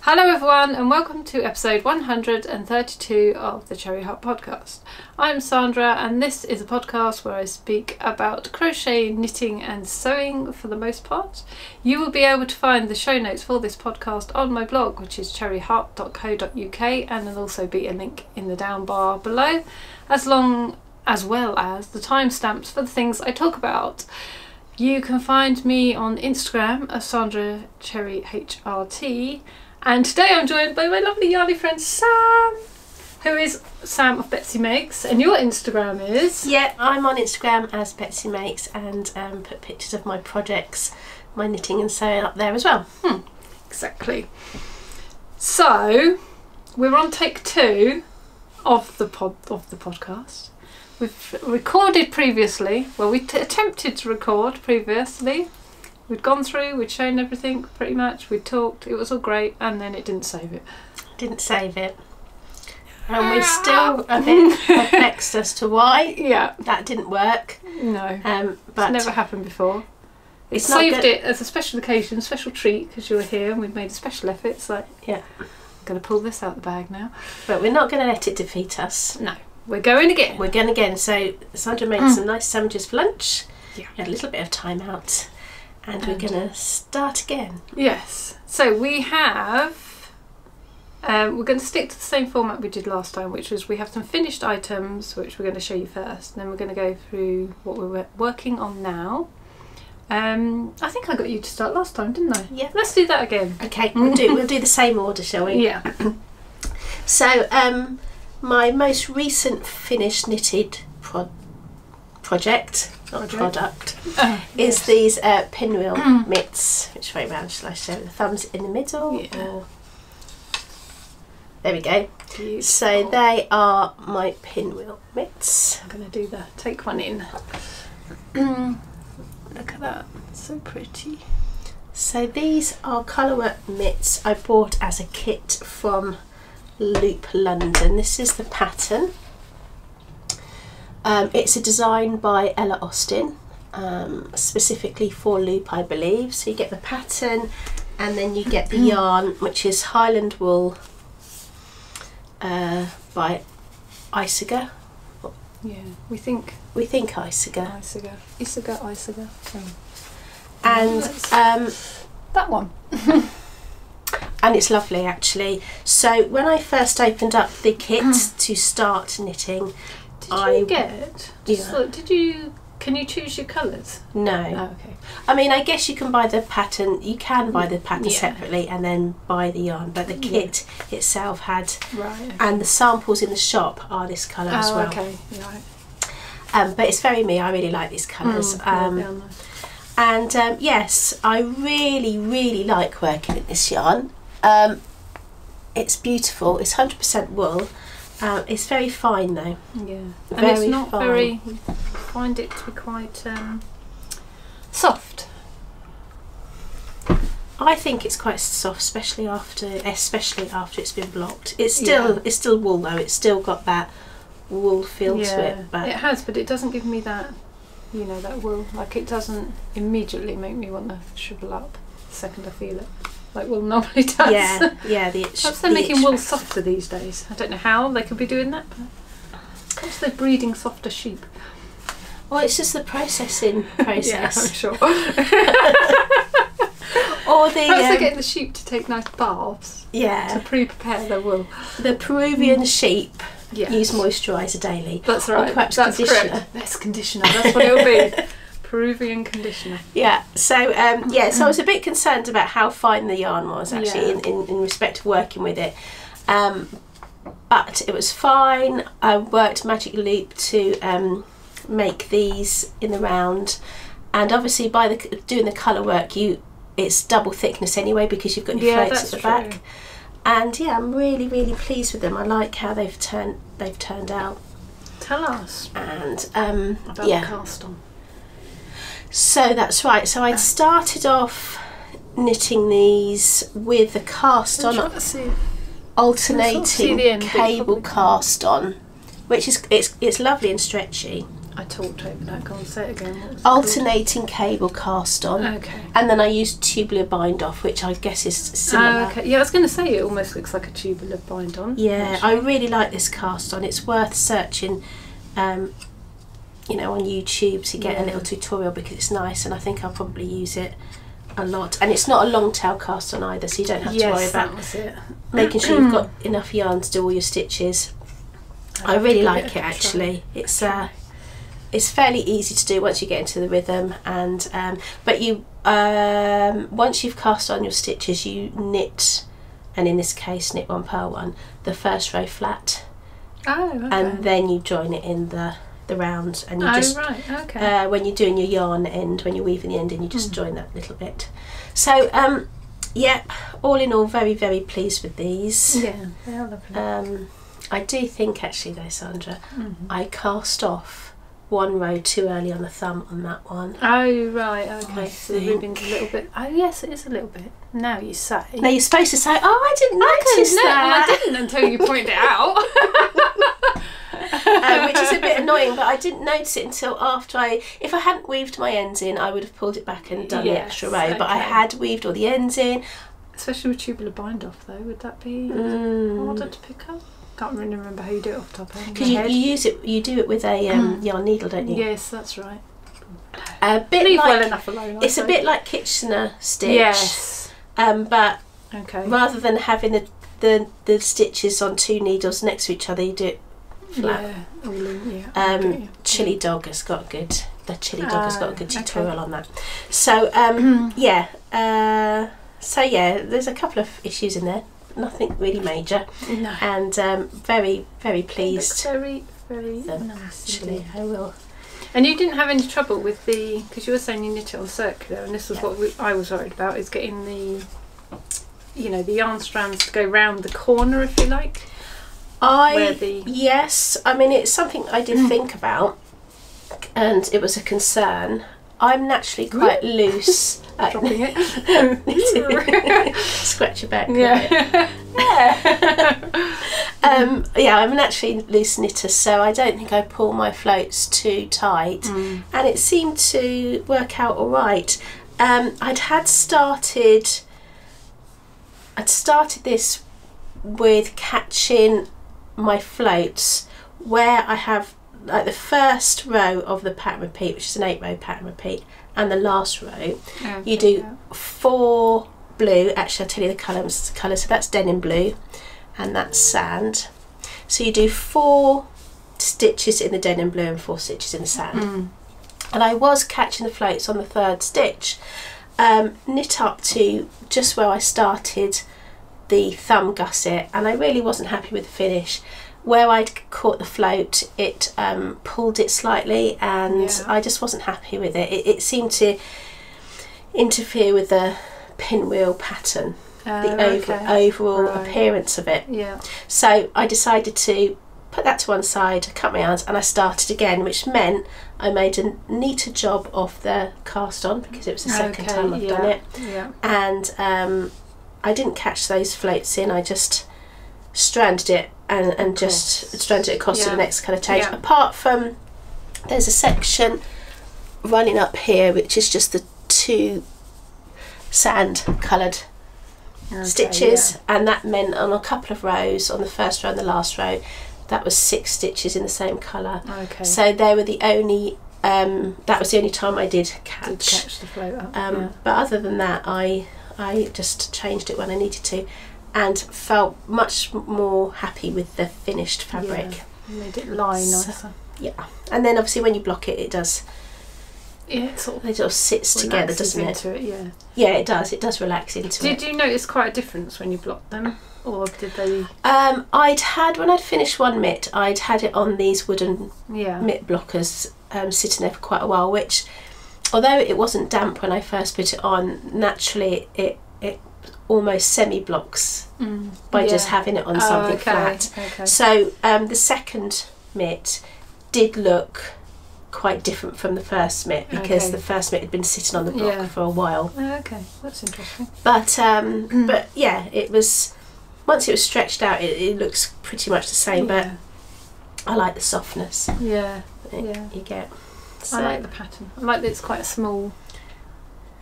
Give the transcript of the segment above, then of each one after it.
Hello everyone and welcome to episode 132 of the Cherryheart podcast. I'm Sandra and this is a podcast where I speak about crochet, knitting and sewing for the most part. You will be able to find the show notes for this podcast on my blog, which is cherryheart.co.uk, and there'll also be a link in the down bar below, as well as the timestamps for the things I talk about. You can find me on Instagram as Sandra cherryhrt. And today I'm joined by my lovely yarny friend Sam, who is Sam of Betsy Makes, and your Instagram is? Yeah, I'm on Instagram as Betsy Makes and put pictures of my projects, my knitting and sewing up there as well. Exactly. So, we're on take 2 of the podcast. We've recorded previously, well we attempted to record previously. We'd gone through, we'd shown everything pretty much, we'd talked, it was all great, and then it didn't save it. Didn't save it. And we're still a bit perplexed as to why that didn't work. No, but it's never happened before. It it's not saved it as a special occasion, special treat, because you were here and we'd made a special effort. It's like, yeah, I'm going to pull this out the bag now. But we're not going to let it defeat us. No, we're going again. We're going again. So Sandra made some nice sandwiches for lunch. Yeah. We had a little bit of time out. And we're going to start again. Yes. So we have, we're going to stick to the same format we did last time, which was we have some finished items, which we're going to show you first. And then we're going to go through what we're working on now. I think I got you to start last time, didn't I? Yeah. Let's do that again. Okay, we'll do the same order, shall we? Yeah. So, my most recent finished knitted product is these Pinwheel Mitts. Which way round shall I show? The thumbs in the middle? Yeah. Or... There we go. Beautiful. So they are my Pinwheel Mitts. I'm going to do that. Take one in. Look at that. So pretty. So these are colourwork mitts I bought as a kit from Loop London. This is the pattern. It's a design by Ella Austin, specifically for Loop, I believe. So you get the pattern and then you get the yarn, which is Highland Wool by Isager. Yeah, we think Isager. Isager. And that one. And it's lovely actually. So when I first opened up the kit to start knitting, can you choose your colours? No. Oh, okay. I mean, I guess you can buy the pattern. You can buy the pattern separately and then buy the yarn. But the kit itself had, and the samples in the shop are this colour as well. Okay. Right. But it's very me. I really like these colours. And yes, I really like working with this yarn. It's beautiful. It's 100% wool. It's very fine though. Yeah, and it's not fine. Very. We find it to be quite soft. I think it's quite soft, especially after it's been blocked. It's still wool though. It's still got that wool feel to it. But it has, but it doesn't give me that, that wool. Like it doesn't immediately make me want to shrivel up the second I feel it. Like wool normally does. Yeah. Perhaps they're making wool softer these days. I don't know how they could be doing that, but perhaps they're breeding softer sheep. Well, it's just the processing process. Yeah, I'm sure. Or perhaps they're getting the sheep to take nice baths. Yeah. To pre-prepare their wool. The Peruvian sheep use moisturiser daily. That's right. Or perhaps that's conditioner. Correct. That's conditioner. That's what it'll be. Peruvian conditioner. Yeah, so so I was a bit concerned about how fine the yarn was actually in respect to working with it, but it was fine. I worked Magic Loop to make these in the round, and obviously by doing the colour work it's double thickness anyway because you've got your floats at the back, and I'm really pleased with them. I like how they've turned out. Tell us. And about the cast on. So that's right. So I'd started off knitting these with the cast on, alternating cable cast on, which is it's lovely and stretchy. I talked over that. Go on, say it again. What was it alternating cable cast on. Okay. And then I used tubular bind off, which I guess is similar. Okay. Yeah, I was going to say it almost looks like a tubular bind on. Yeah, I really like this cast on. It's worth searching, you know, on YouTube to get a little tutorial because it's nice, and I think I'll probably use it a lot. And it's not a long tail cast on either, so you don't have to worry about making sure you've got enough yarn to do all your stitches. I really like it actually. It's fairly easy to do once you get into the rhythm, and but you once you've cast on your stitches, you knit, and in this case knit one, purl one, the first row flat. Oh, okay. And then you join it in the round, and you just when you're doing your yarn end, when you're weaving the end in, you just join that little bit. So yeah, all in all, very, very pleased with these. Yeah, they are lovely. I do think actually though, Sandra, I cast off one row too early on the thumb on that one. Oh right, okay. So the ribbon's a little bit. Oh yes, it is a little bit. Now you say. Now you're supposed to say, "Oh, I didn't notice that." I didn't until you pointed it out. Which is a bit annoying, but I didn't notice it until after if I hadn't weaved my ends in, I would have pulled it back and done the extra row. But I had weaved all the ends in. Especially with tubular bind off though, would that be harder to pick up? Can't really remember how you do it off the top of your head. Because you do it with a yarn needle, don't you? Yes, that's right. A bit Leave like, well enough alone. It's a bit like Kitchener stitch. Yes. But rather than having the stitches on two needles next to each other, you do it flat. Yeah. Chili Dog has got a good. The Chili Dog has got a good tutorial on that. So so yeah, there's a couple of issues in there. Nothing really major. No. And very, very pleased. Very, very nice. Actually, I will. And you didn't have any trouble with because you were saying you knit it on circular, and this was what I was worried about, is getting the yarn strands to go round the corner, if you like. Yes, I mean it's something I did think about, and it was a concern. I'm naturally quite loose. Dropping it. Scratch your back. Yeah. I'm an naturally loose knitter, so I don't think I pull my floats too tight, and it seemed to work out all right. I'd started this with catching my floats where I have like the first row of the pattern repeat, which is an 8-row pattern repeat, and the last row you do 4 blue. Actually, I'll tell you the colour. So that's denim blue and that's sand. So you do 4 stitches in the denim blue and 4 stitches in the sand. And I was catching the floats on the 3rd stitch, knit up to just where I started the thumb gusset, and I really wasn't happy with the finish. Where I'd caught the float, it pulled it slightly, and I just wasn't happy with it. It seemed to interfere with the pinwheel pattern, the overall appearance of it. Yeah. So I decided to put that to one side, cut my yarns, and I started again, which meant I made a neater job of the cast on because it was the second time I've done it. Yeah. And I didn't catch those floats in. I just stranded it and just stranded it across to the next kind of change. Apart from, there's a section running up here which is just the 2 sand coloured stitches, and that meant on a couple of rows, on the first row and the last row, that was 6 stitches in the same colour. So they were the only that was the only time I did catch the float up. But other than that, I just changed it when I needed to, and felt much more happy with the finished fabric. Made it lie nicer. Yeah, and then obviously when you block it, it does. Yeah, it sort of sits together, doesn't it? Yeah, it does. It does relax into it. Did you notice quite a difference when you blocked them, or did they? When I'd finished one mitt, I'd had it on these wooden mitt blockers, sitting there for quite a while. Which, although it wasn't damp when I first put it on, naturally it almost semi-blocks by just having it on something flat. So the second mitt did look quite different from the first mitt, because the first mitt had been sitting on the block for a while. Okay, that's interesting. But but yeah, it was, once it was stretched out, it looks pretty much the same. But I like the softness. Yeah. you get. So, I like the pattern. I like that it's quite a small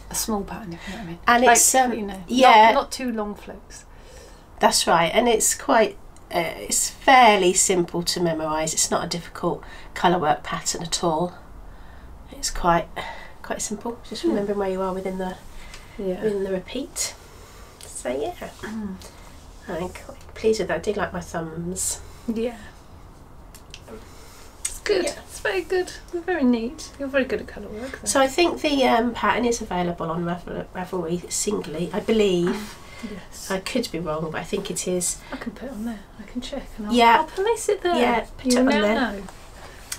pattern, if you know what I mean. And like, it's you know, not too long floats. That's right, and it's quite it's fairly simple to memorise. It's not a difficult colour work pattern at all. It's quite simple. Just remembering where you are within the repeat. So yeah, I'm quite pleased with that. I do like my thumbs. Yeah. Good. Yeah. It's very good. Very neat. You're very good at colour work. Though. So I think the pattern is available on Ravelry singly, I believe. Yes. I could be wrong, but I think it is. I can put it on there. I can check and I'll place it there. Yeah, put it on there.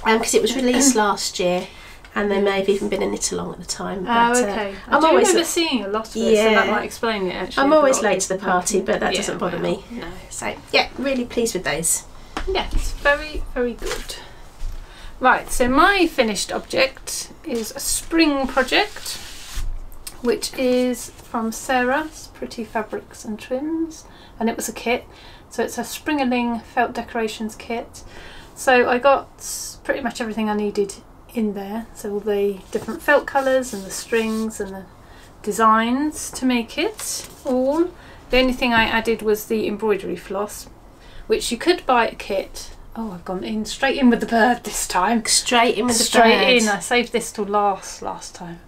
Because it was released last year, and there may have even been a knit along at the time. But, okay. I remember seeing a lot of it, so that might explain it actually. I'm always late to the party, but that doesn't bother me. No. So yeah, really pleased with those. Yes, very, very good. Right, so my finished object is a spring project, which is from Sarah's Pretty Fabrics and Trims, and it was a kit. So it's a Spring-a-ling Felt Decorations kit. So I got pretty much everything I needed in there. So all the different felt colours and the strings and the designs to make it all. The only thing I added was the embroidery floss, which you could buy a kit. Oh, I've gone straight in with the bird this time. Straight in with the bird. Straight in. I saved this till last time,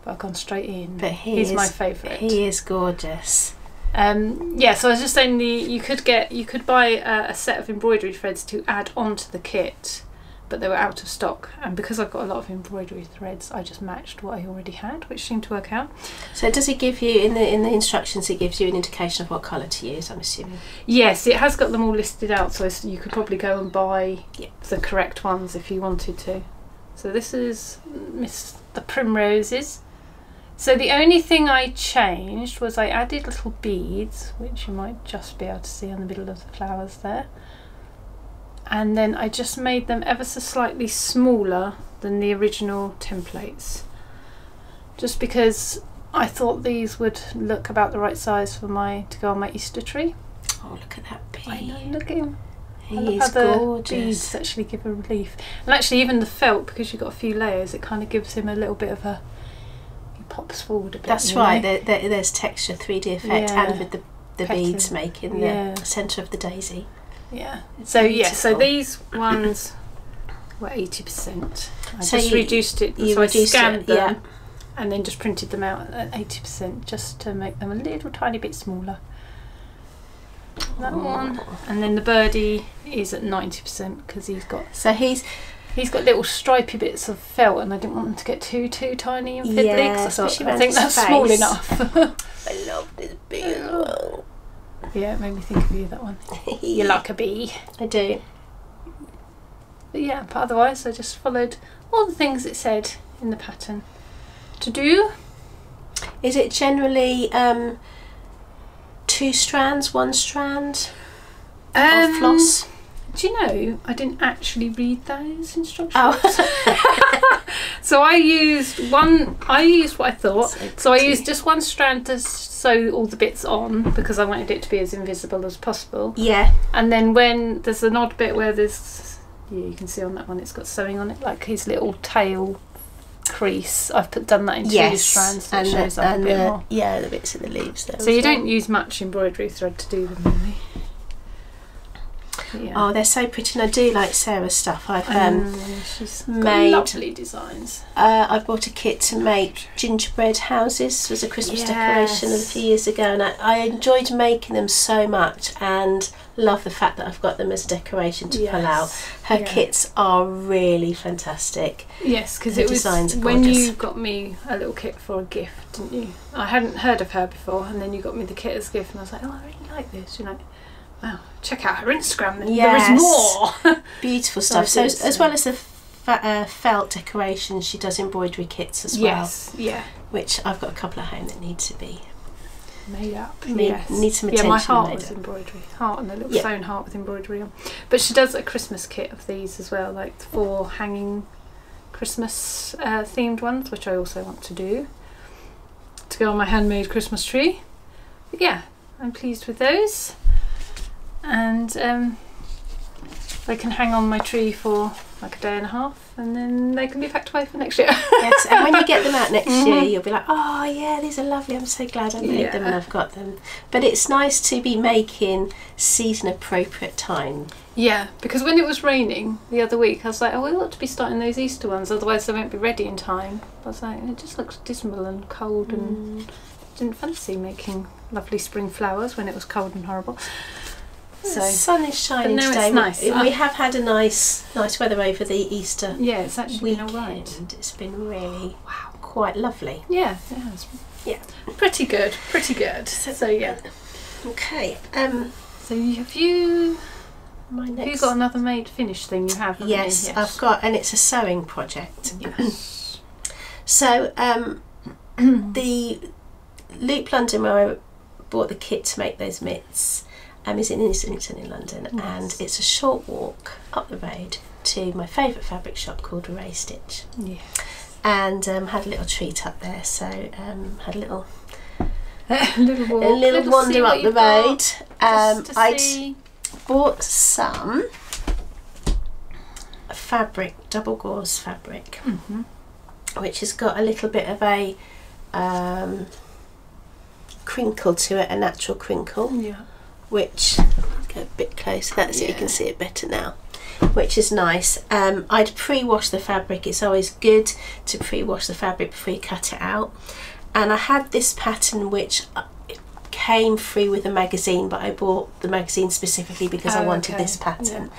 but I've gone straight in. But he's my favourite. He is gorgeous. Yeah. So I was just saying, you could buy a set of embroidery threads to add onto the kit, but they were out of stock. And because I've got a lot of embroidery threads, I just matched what I already had, which seemed to work out. So does it give you in the instructions? It gives you an indication of what colour to use, I'm assuming. Yes, it has got them all listed out, so you could probably go and buy the correct ones if you wanted to. So this is the Primroses. So the only thing I changed was I added little beads, which you might just be able to see on the middle of the flowers there. And then I just made them ever so slightly smaller than the original templates, just because I thought these would look about the right size for to go on my Easter tree. Oh, look at that bee! I know, look at him. He is gorgeous. The beads actually give a relief, and actually even the felt, because you've got a few layers, it kind of gives him a little bit of a. He pops forward a bit. That's right. There's texture, 3D effect, and with the beads making the centre of the daisy. Yeah. So so these ones were 80%. I just reduced it. So I scanned them and then just printed them out at 80%, just to make them a little tiny bit smaller. That one, and then the birdie is at 90% because he's got. So he's got little stripy bits of felt, and I didn't want them to get too tiny and fiddly. Because I think that's small enough. I love this bee as well. Yeah, it made me think of you, that one. You like a bee. I do. But yeah, but otherwise I just followed all the things it said in the pattern to do. Is it generally 2 strands, 1 strand of floss? Do you know, I didn't actually read those instructions. Oh. So I used what I thought. So I used just 1 strand to sew all the bits on, because I wanted it to be as invisible as possible. Yeah. And then when there's an odd bit where there's, you can see on that one, it's got sewing on it, like his little tail crease. I've done that in 2 strands, so it shows up a bit more. Yeah, the bits in the leaves there. So you don't use much embroidery thread to do them, really. Yeah. Oh, they're so pretty, and I do like Sarah's stuff. I've she's made lovely designs. I bought a kit to make gingerbread houses. It was a Christmas decoration a few years ago, and I enjoyed making them so much, and love the fact that I've got them as a decoration to pull out. Her kits are really fantastic. Yes, because it was when you got me a little kit for a gift, didn't you? I hadn't heard of her before, and then you got me the kit as a gift, and I was like, oh, I really like this. You're like, wow, check out her Instagram, there is more. Beautiful stuff. So as well as the felt decorations, she does embroidery kits as well. Yes, yeah. Which I've got a couple at home that need to be made up. Need some attention. Yeah, my heart was embroidery. Heart and a little sewn heart with embroidery on. But she does a Christmas kit of these as well, like 4 hanging Christmas themed ones, which I also want to do to go on my handmade Christmas tree. But yeah, I'm pleased with those. And They can hang on my tree for like a day and a half, and then they can be packed away for next year. Yes, and when you get them out next year, you'll be like, oh yeah, these are lovely. I'm so glad I made them and I've got them. But it's nice to be making season appropriate time. Yeah, because when it was raining the other week, I was like, oh, we ought to be starting those Easter ones, otherwise they won't be ready in time. I was like, it just looks dismal and cold, and didn't fancy making lovely spring flowers when it was cold and horrible. So the sun is shining today. It's nice. We have had a nice weather over the Easter. Yeah, it's actually weekend. been alright. It's been really quite lovely. Yeah, yeah, pretty good. So yeah. Okay. So have you got another made finished thing you have? Yes, I've got, and it's a sewing project. Yes. So the Loop London, where I bought the kit to make those mitts, is in Islington in London, and it's a short walk up the road to my favourite fabric shop called Array Stitch. Yes. And had a little treat up there, so had a little little wander up the road. I'd bought some fabric, double gauze fabric, which has got a little bit of a crinkle to it, a natural crinkle. Yeah. Which, go a bit closer, that's it, you can see it better now, which is nice. I'd pre-wash the fabric. It's always good to pre-wash the fabric before you cut it out. And I had this pattern which came free with a magazine, but I bought the magazine specifically because I wanted this pattern.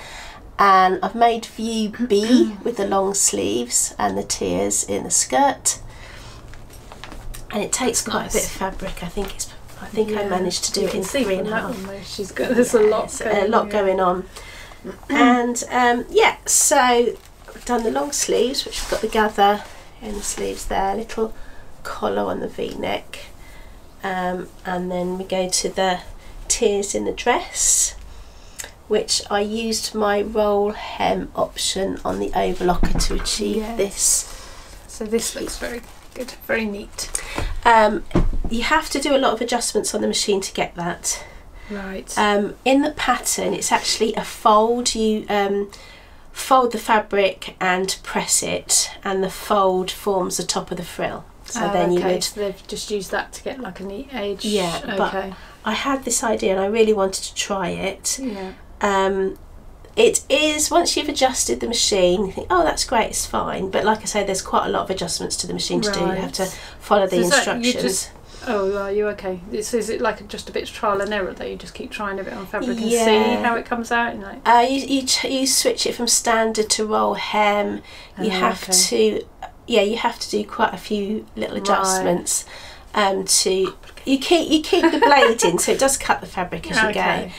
And I've made view B with the long sleeves and the tiers in the skirt, and it takes quite a bit of fabric. I think I managed to do it in 3.5. She's got, there's a lot going on. And so I've done the long sleeves, which have got the gather in the sleeves there, little collar on the V-neck, and then we go to the tiers in the dress, which I used my roll hem option on the overlocker to achieve this. So this looks very good, very neat. You have to do a lot of adjustments on the machine to get that. Right. In the pattern, it's actually a fold. You fold the fabric and press it, and the fold forms the top of the frill. So then you would. So they've just used that to get like a neat edge. Yeah. Okay. But I had this idea, and I really wanted to try it. Yeah. It is, once you've adjusted the machine, you think, oh, that's great, it's fine. But like I say, there's quite a lot of adjustments to the machine to do. You have to follow the instructions. Oh, are you okay? Is it like just a bit of trial and error that you just keep trying a bit on fabric and see how it comes out? You switch it from standard to roll hem. You have to do quite a few little adjustments. You keep the blade in, so it does cut the fabric as you go.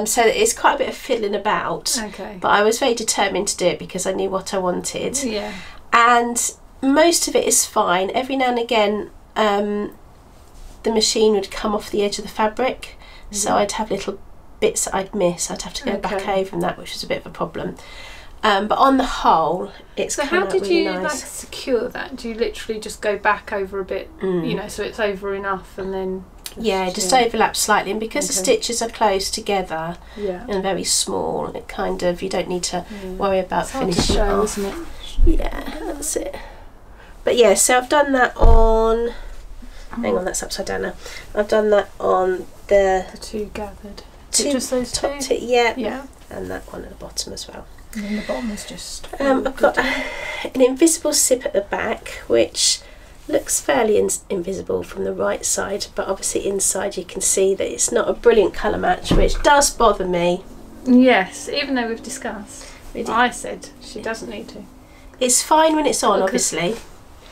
So it's quite a bit of fiddling about. But I was very determined to do it because I knew what I wanted. Yeah. And most of it is fine. Every now and again the machine would come off the edge of the fabric, so I'd have little bits that I'd miss. I'd have to go back over from that, which was a bit of a problem. But on the whole, it's so come out really nice. How did you like secure that? Do you literally just go back over a bit, so it's over enough, and then just overlap slightly, and because the stitches are close together and very small, it kind of, you don't need to worry about finishing it off. Isn't it? Yeah, that's it. But yeah, so I've done that on. Hang on, that's upside down now. I've done that on the two gathered. Just those two? Yeah. And that one at the bottom as well. And then the bottom is just. I've got an invisible zip at the back, which looks fairly invisible from the right side, but obviously inside you can see that it's not a brilliant colour match, which does bother me. Yes, even though we've discussed. I said she doesn't need to. It's fine when it's on, obviously.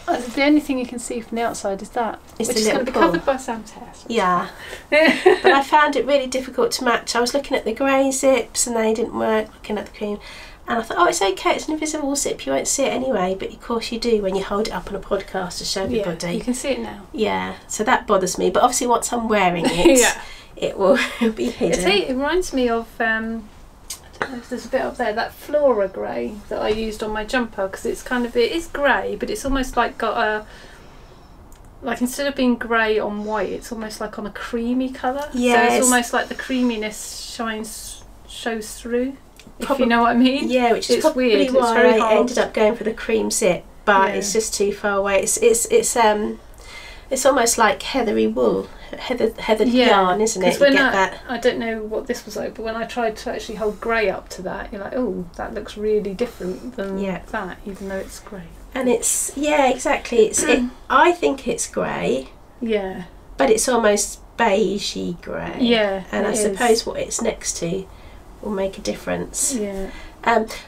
The only thing you can see from the outside is that, which is going to be covered by Sam's hair. Yeah. But I found it really difficult to match. I was looking at the grey zips and they didn't work, looking at the cream. And I thought, oh, it's okay, it's an invisible zip, you won't see it anyway. But of course you do when you hold it up on a podcast to show everybody. Yeah, you can see it now. Yeah, so that bothers me. But obviously once I'm wearing it, it will be hidden. It reminds me of, I don't know if there's a bit up there, that Flora grey that I used on my jumper, because it's kind of, it is grey, but it's almost like got a, like instead of being grey on white, it's almost like on a creamy colour. Yeah. So it's almost like the creaminess shines shows through, if you know what I mean. Yeah, which is probably weird. why it's very I hard. ended up going for the cream zip, but it's just too far away. It's almost like heathery wool, heathered yarn, isn't it? You get that. I don't know what this was like, but when I tried to actually hold grey up to that, you're like, oh, that looks really different than that, even though it's grey. And it's exactly. I think it's grey. Yeah. But it's almost beigey grey. Yeah. And I suppose what it's next to will make a difference. Yeah.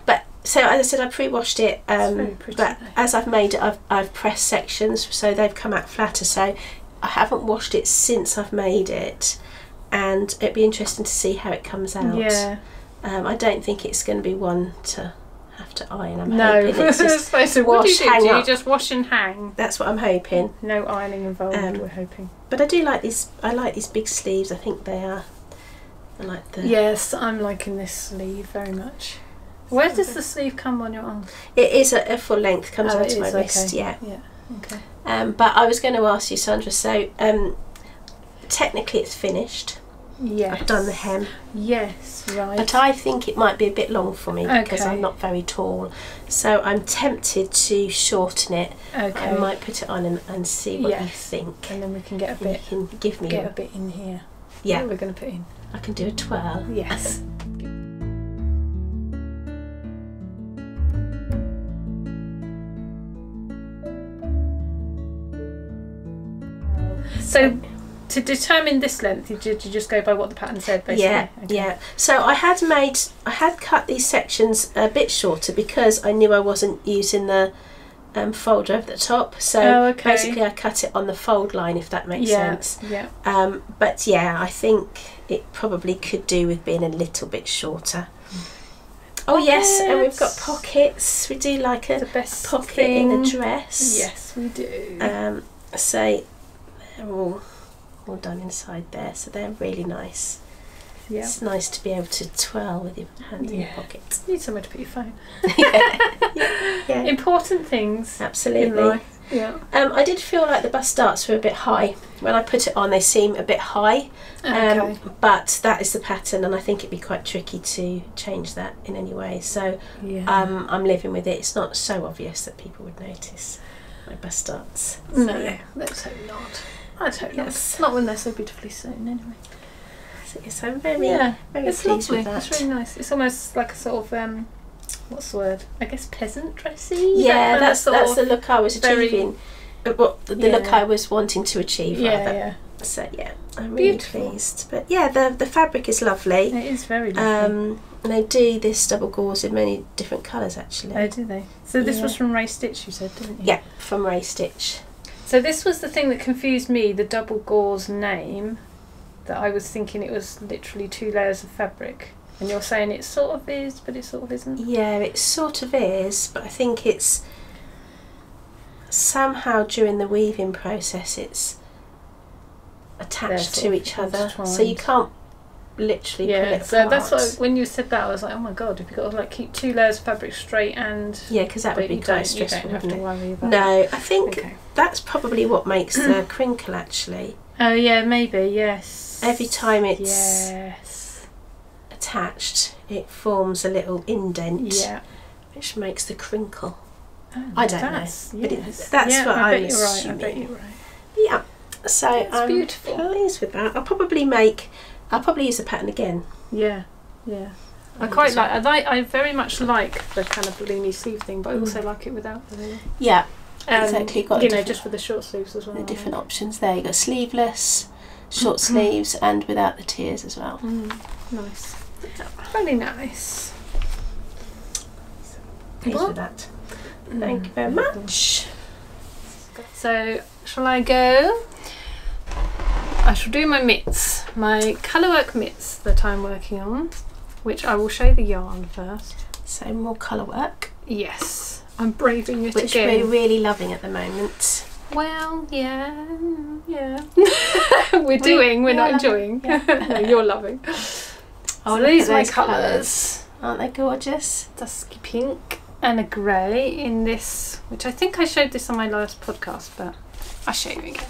But so as I said, I pre-washed it. Very pretty, but as I've made it, I've pressed sections, so they've come out flatter. So I haven't washed it since I've made it, and it'd be interesting to see how it comes out. Yeah. I don't think it's going to be one to have to iron. I'm no. hoping it's just so what do you do? hang Do up. you just wash and hang? That's what I'm hoping. No ironing involved. We're hoping. But I do like these. I like these big sleeves. I think they are. I like the. Yes, I'm liking this sleeve very much. Where does the sleeve come on your arm? It is a full length. Comes onto my wrist. Okay. Yeah. Yeah. Okay. But I was going to ask you, Sandra. So technically, it's finished. Yes. I've done the hem. Yes. Right. But I think it might be a bit long for me because I'm not very tall. So I'm tempted to shorten it. Okay. I might put it on and see what you think. And then we can get a bit. You can give me a bit in here. Yeah. What we're going to put in. I can do a twirl. Yes. So, to determine this length, did you just go by what the pattern said, basically? Yeah, yeah. So I had cut these sections a bit shorter because I knew I wasn't using the fold over the top. So basically I cut it on the fold line, if that makes sense. Yeah. But yeah, I think it probably could do with being a little bit shorter. Oh yes, and we've got pockets. We do like a pocket in a dress. Yes, we do. So they're all done inside there, so they're really nice. Yeah. It's nice to be able to twirl with your hand in your pocket. You need somewhere to put your phone. Yeah. Important things. Absolutely. In life. Yeah. I did feel like the bust darts were a bit high. When I put it on, they seem a bit high. But that is the pattern, and I think it'd be quite tricky to change that in any way. So I'm living with it. It's not so obvious that people would notice my bust darts. So, no, let's hope not. I hope not. Not when they're so beautifully sewn, anyway. So yes, I'm very pleased with that. It's really nice. It's almost like a sort of what's the word? I guess peasant dressy. Yeah, that's the look I was achieving. The look I was wanting to achieve. Rather. Yeah. So yeah, I'm really pleased. But yeah, the fabric is lovely. It is very lovely. And they do this double gauze in many different colours actually. Oh, do they? So this was from Ray Stitch, you said, didn't you? Yeah, from Ray Stitch. So this was the thing that confused me, the double gauze name, that I was thinking it was literally 2 layers of fabric. And you're saying it sort of is, but it sort of isn't? Yeah, it sort of is, but I think it's somehow during the weaving process it's attached to each other. So you can't literally pull it apart. So that's what, when you said that, I was like, oh my god, have you got to like keep 2 layers of fabric straight and... Yeah, because that would be quite stressful. You don't have to worry about No, I think that's probably what makes the crinkle actually. Oh yeah, maybe, yes. Every time it's attached, it forms a little indent, which makes the crinkle. Oh, I don't know, but that's what I'm assuming. I bet you're right. Yeah, so I'm beautiful. Pleased with that. I'll probably use the pattern again. Yeah, yeah. I quite like. I very much like the kind of balloony sleeve thing, but I also like it without the. Yeah, exactly. Got just with the short sleeves as well. The different options there. You got sleeveless, short sleeves, and without the tiers as well. Nice. Really nice. Pleased with that. Thank you very much. So, shall I go? I shall do my mitts, my colourwork mitts that I'm working on, which I will show the yarn first. So more colourwork. Yes, I'm braving it which again. We're really loving at the moment. Well, yeah. we're not enjoying. Yeah. No, you're loving. Oh, so these are my colours. Aren't they gorgeous? Dusky pink and a grey in this, which I think I showed this on my last podcast, but I'll show you again.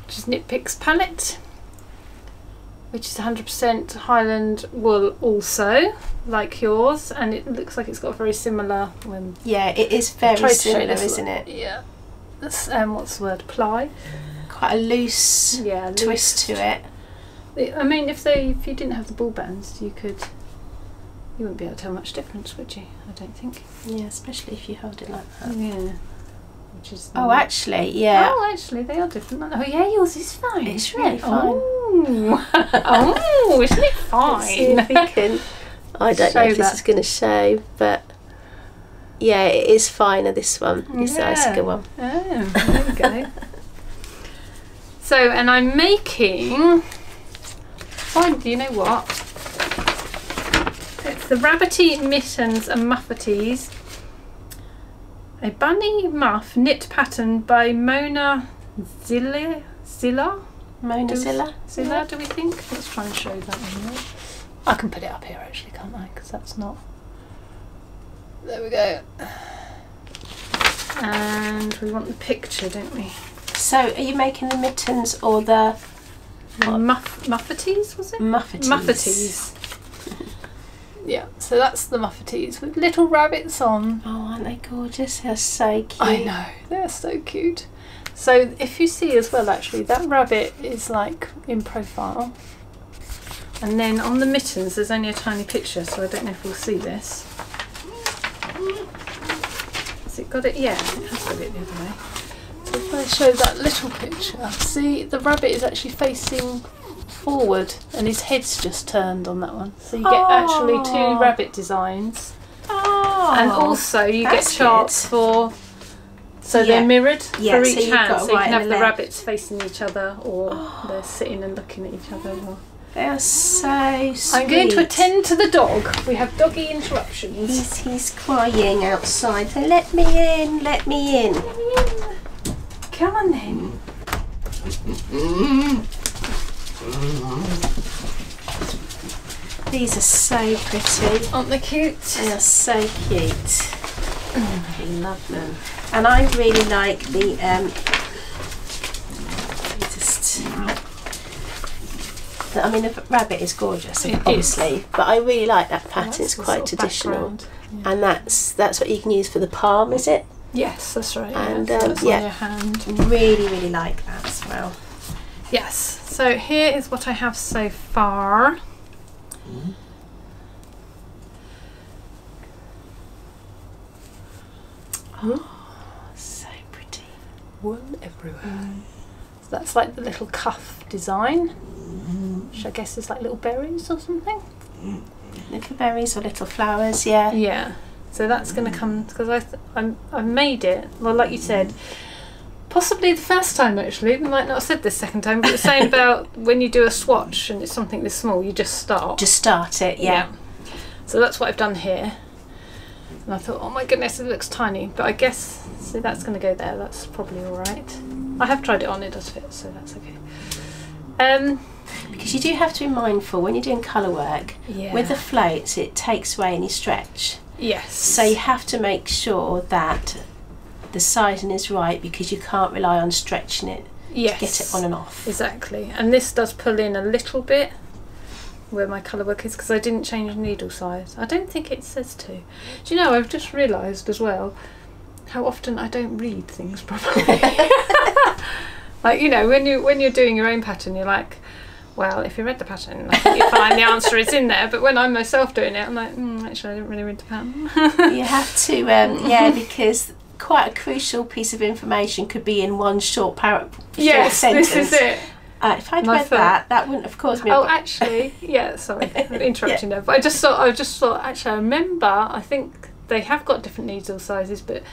Which is Knit Picks palette, which is 100% Highland wool also, like yours, and it looks like it's got a very similar yeah, it is very similar, isn't it? Yeah. That's, what's the word? Ply. Quite a loose twist to it. I mean, if you didn't have the ball bands, you wouldn't be able to tell much difference, would you? I don't think. Yeah, especially if you hold it like that. Yeah. Which is actually, yeah. Oh, actually, they are different. Oh, yeah, yours is fine. It's really fine. Oh, oh, isn't it fine? Let's see if we can. I don't know if this is going to show, but yeah, it is finer, this one. This icicle one. Oh, there you go. So, and I'm making. Do you know what? It's the Rabbity Mittens and Muffeties. A bunny muff knit pattern by Mona Zilla? Mona Zilla? Zilla, do we think? Let's try and show that one. I can put it up here actually, can't I? Because that's not... There we go. And we want the picture, don't we? So, are you making the mittens or the... Muffeties, was it? Muffeties. Muffeties. Yeah, so that's the Muffeties with little rabbits on. Oh, aren't they gorgeous? They're so cute. I know, they're so cute. So if you see as well, actually, that rabbit is like in profile. And then on the mittens, there's only a tiny picture, so I don't know if we'll see this. Has it got it? Yeah, it has got it the other way. So if I show that little picture, see, the rabbit is actually facing forward and his head's just turned on that one, so you get actually two rabbit designs. And also you get charts for, so they're mirrored for each hand, so you can have the rabbits facing each other, or they're sitting and looking at each other. They are so sweet. I'm going to attend to the dog. We have doggy interruptions. He's crying outside, so let me in, let me in. Let me in. Come on then. These are so pretty. Aren't they cute? They are so cute. I love them. And I really like the I mean, the rabbit is gorgeous, obviously, but I really like that pattern. It's quite traditional, and that's what you can use for the palm, is it? Yes, that's right. And so that's on your hand. Really like that as well. Yes. So here is what I have so far. Oh, so pretty. Wool everywhere. So that's like the little cuff design, which I guess is like little berries or something. Little berries or little flowers, yeah. Yeah. So that's going to come, because I've made it, well, like you said, possibly the first time actually, we might not have said this second time, but it's saying about when you do a swatch and it's something this small, you just start. Just start it, yeah. So that's what I've done here. And I thought, oh my goodness, it looks tiny, but I guess, see, that's going to go there, that's probably alright. I have tried it on, it does fit, so that's okay. Because you do have to be mindful when you're doing colour work, with the floats it takes away any stretch. Yes. So you have to make sure that the sizing is right, because you can't rely on stretching it to get it on and off. Exactly. And this does pull in a little bit where my colour work is, because I didn't change needle size. I don't think it says to. Do you know, I've just realised as well how often I don't read things properly. Like, you know, when you're doing your own pattern, you're like, well, if you read the pattern, I think you find the answer is in there. But when I'm myself doing it, I'm like, actually, I didn't really read the pattern. You have to, because quite a crucial piece of information could be in one short sentence. This is it. If I'd read that wouldn't have caused me. Oh, actually, sorry, I'm interrupting there. But I just thought, actually, I remember. I think they have got different needle sizes, but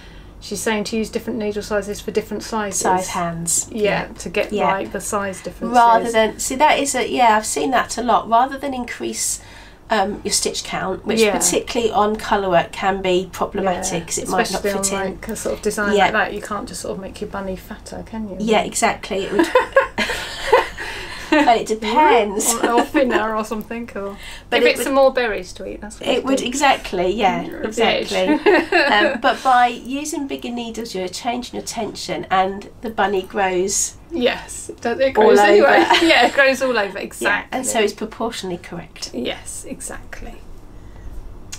she's saying to use different needle sizes for different sizes. Size hands. Yeah, to get like the size differences. Rather than, see, that is I've seen that a lot. Rather than increase your stitch count, which particularly on colour work can be problematic, because it might not fit in. Like a sort of design like that, you can't just sort of make your bunny fatter, can you? Yeah, exactly. It would. I Well, it depends. or thinner or something. Or But give it some more berries to eat. That's what it would do. exactly, yeah, You're a exactly. bitch. But by using bigger needles, you're changing your tension, and the bunny grows. Yes, it grows all anyway. over. Yeah, it grows all over, exactly. Yeah, and so it's proportionally correct. Yes, exactly.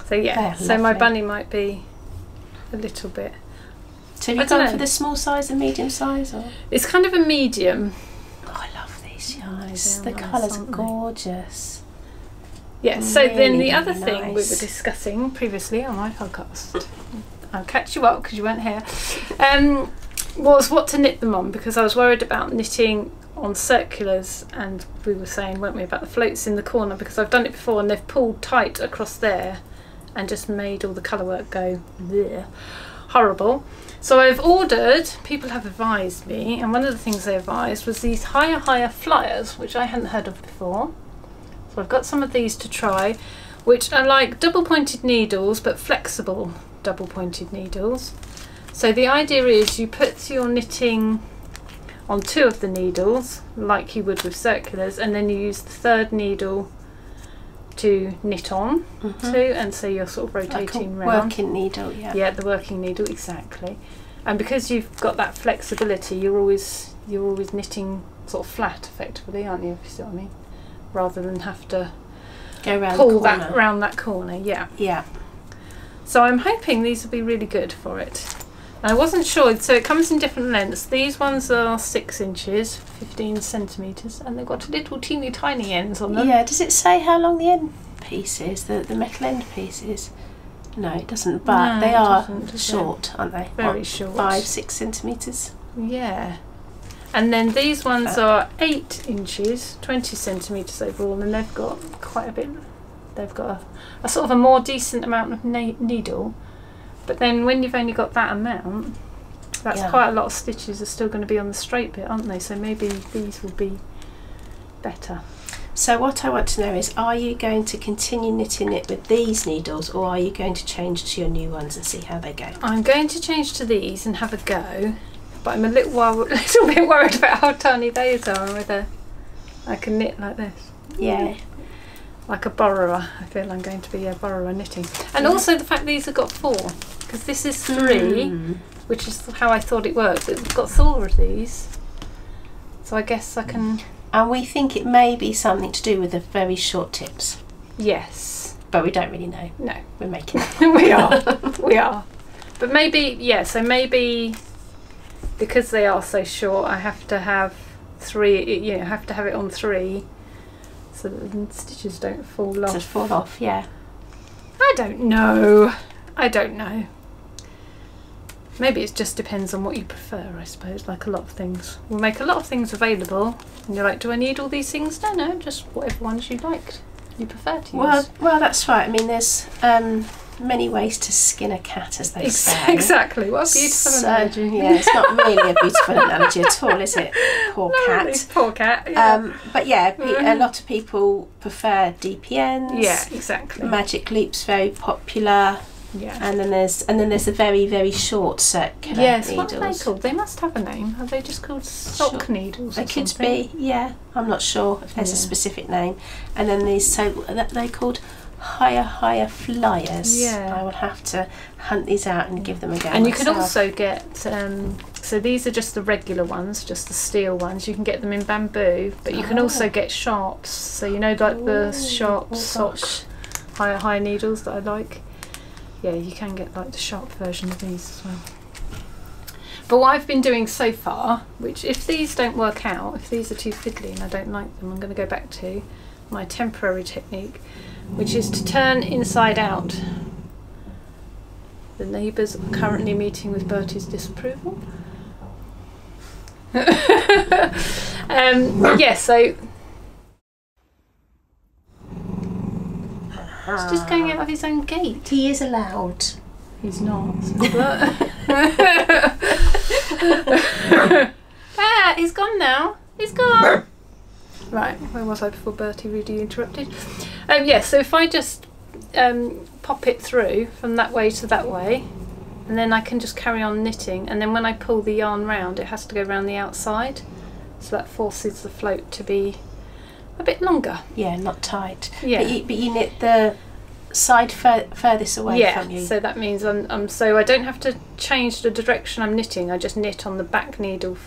So yeah, Oh, so my lovely. bunny might be a little bit. So have I you don't gone know. for the small size and medium size? Or? It's kind of a medium. Oh, I love these yarns. they're The nice, colours are aren't they? gorgeous. Yes, so then Really, the other really thing we were nice. discussing previously on my podcast, I'll catch you up because you weren't here, was what to knit them on, because I was worried about knitting on circulars, and we were saying, weren't we, about the floats in the corner, because I've done it before and they've pulled tight across there and just made all the colour work go bleh, horrible. So I've ordered, people have advised me, and one of the things they advised was these higher flyers, which I hadn't heard of before. So I've got some of these to try, which are like double pointed needles, but flexible double pointed needles. So the idea is you put your knitting on 2 of the needles, like you would with circulars, and then you use the 3rd needle to knit on to, and so you're sort of rotating like a round. working needle, yeah. Yeah, the working needle, exactly. And because you've got that flexibility, you're always knitting sort of flat, effectively, aren't you? If you see what I mean, rather than have to Go around pull the corner. that round that corner. Yeah. Yeah. So I'm hoping these will be really good for it. And I wasn't sure, so it comes in different lengths. These ones are 6 inches, 15 centimetres, and they've got little teeny tiny ends on them. Yeah, does it say how long the end piece is, the metal end piece is? No, it doesn't, but No, they it are doesn't, does it? short, aren't they? Very What, short. 5-6 centimetres. Yeah. And then these ones are 8 inches, 20 centimetres overall, and they've got quite a bit, they've got a sort of a more decent amount of needle. But then when you've only got that amount, that's Yeah. quite a lot of stitches are still going to be on the straight bit, aren't they? So maybe these will be better. So what I want to know is, are you going to continue knitting it with these needles, or are you going to change to your new ones and see how they go? I'm going to change to these and have a go, but I'm a little bit worried about how tiny those are and whether I can knit like this. Yeah. Like a borrower. I feel I'm going to be a borrower knitting. And also the fact these have got 4, because this is 3, which is how I thought it worked. It's got 4 of these. So I guess I can... And we think it may be something to do with the very short tips, Yes. but we don't really know. No. We're making it. We are. We are. But maybe, yeah, so maybe because they are so short, I have to have 3, you know, have to have it on 3 so that the stitches don't fall off. To fall off, yeah. I don't know. I don't know. Maybe it just depends on what you prefer, I suppose, like a lot of things. We'll make a lot of things available and you're like, do I need all these things? No, just whatever ones you like, you prefer to use. Well, that's right. I mean, there's many ways to skin a cat, as they say. Exactly. What a beautiful analogy. Yeah, it's not really a beautiful analogy at all, is it? Poor cat. This poor cat. Yeah. But yeah, a lot of people prefer DPNs. Yeah, exactly. Magic Loop's very popular. Yeah. And then there's the very, very short circular Yes, needles. what are they called? They must have a name. Are they just called sock Sure. needles? They or could something? be, yeah. I'm not sure if there's a Yeah. specific name. And then they're called higher flyers. Yeah. I will have to hunt these out and give them a go. And you can myself. also get, so these are just the regular ones, just the steel ones. You can get them in bamboo, but you can also get sharps. So you know, like the sharp sock, higher needles that I like. Yeah, you can get like the sharp version of these as well. But what I've been doing so far, which if these don't work out, if these are too fiddly and I don't like them, I'm going to go back to my temporary technique, which is to turn inside out. The neighbours are currently meeting with Bertie's disapproval. Yeah, so he's just going out of his own gate. He is allowed. He's not. He's gone now. He's gone. Right, where was I before Bertie rudely interrupted? Yeah, so if I just pop it through from that way to that way, and then I can just carry on knitting, and then when I pull the yarn round, it has to go round the outside, so that forces the float to be a bit longer. Yeah, not tight. Yeah. But you knit the side furthest away from you. So that means so I don't have to change the direction I'm knitting. I just knit on the back needle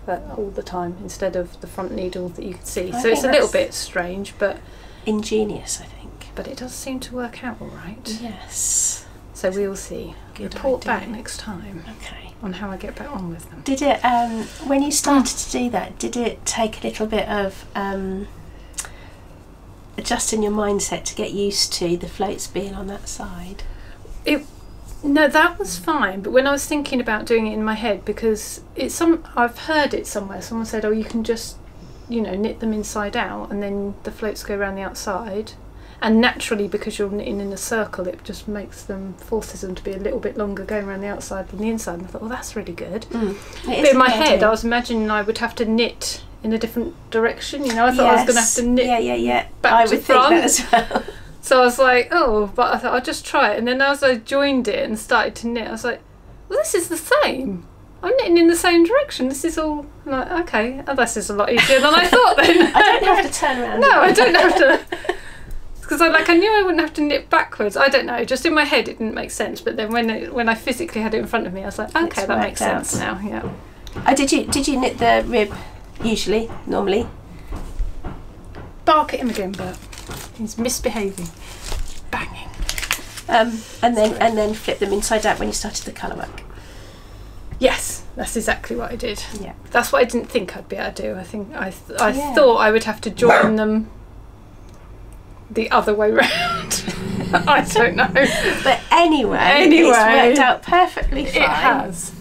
all the time instead of the front needle that you can see. So it's a little bit strange, but ingenious, I think. But it does seem to work out all right. Yes. So we will see. Report back next time. Okay. On how I get back on with them. Did it when you started to do that? Did it take a little bit of adjusting your mindset to get used to the floats being on that side? No, that was fine. But when I was thinking about doing it in my head, because I've heard it somewhere. Someone said, "Oh, you can just, knit them inside out, and then the floats go around the outside." And naturally, because you're knitting in a circle, it just forces them to be a little bit longer going around the outside than the inside. And I thought, well, that's really good. But in my head, I was imagining I would have to knit in a different direction. I thought I was going to have to knit back to front. I would think that as well. So I was like, oh, but I thought I'll just try it. And then as I joined it and started to knit, I was like, well, this is the same. I'm knitting in the same direction. This is all like, okay, this is a lot easier than I thought then. I don't have to turn around. No, I don't have to. Because I knew I wouldn't have to knit backwards. I don't know, just in my head it didn't make sense. But then when I physically had it in front of me, I was like, okay, that makes sense now. Yeah. Did you knit the rib normally? Bark at him again, Bert. He's misbehaving. Banging. And then flip them inside out when you started the colour work. Yes, that's exactly what I did. Yeah. That's what I didn't think I'd be able to do. I think I thought I would have to join them the other way round. I don't know. But anyway, it's worked out perfectly fine. It has.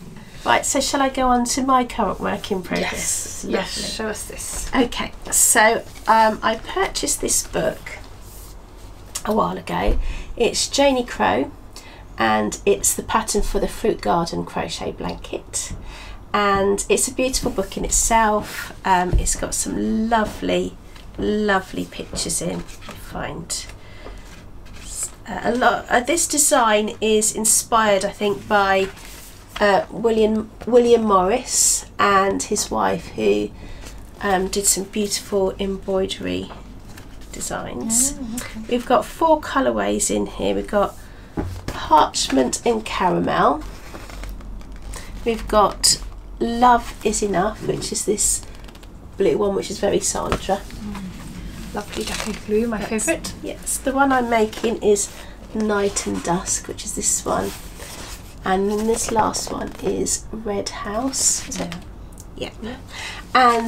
Right, so shall I go on to my current work in progress? Yes, show us this. Okay, so I purchased this book a while ago. It's Janie Crow, and it's the pattern for the Fruit Garden crochet blanket. And it's a beautiful book in itself. It's got some lovely pictures in. Find a lot. This design is inspired, I think, by William Morris and his wife, who did some beautiful embroidery designs. Okay. We've got 4 colourways in here. We've got parchment and caramel. We've got Love Is Enough, which is this blue one, which is very Sandra. Lovely Jackie blue, my favourite. Yes, the one I'm making is Night and Dusk, which is this one. And then this last one is Red House. Is it? Yeah. And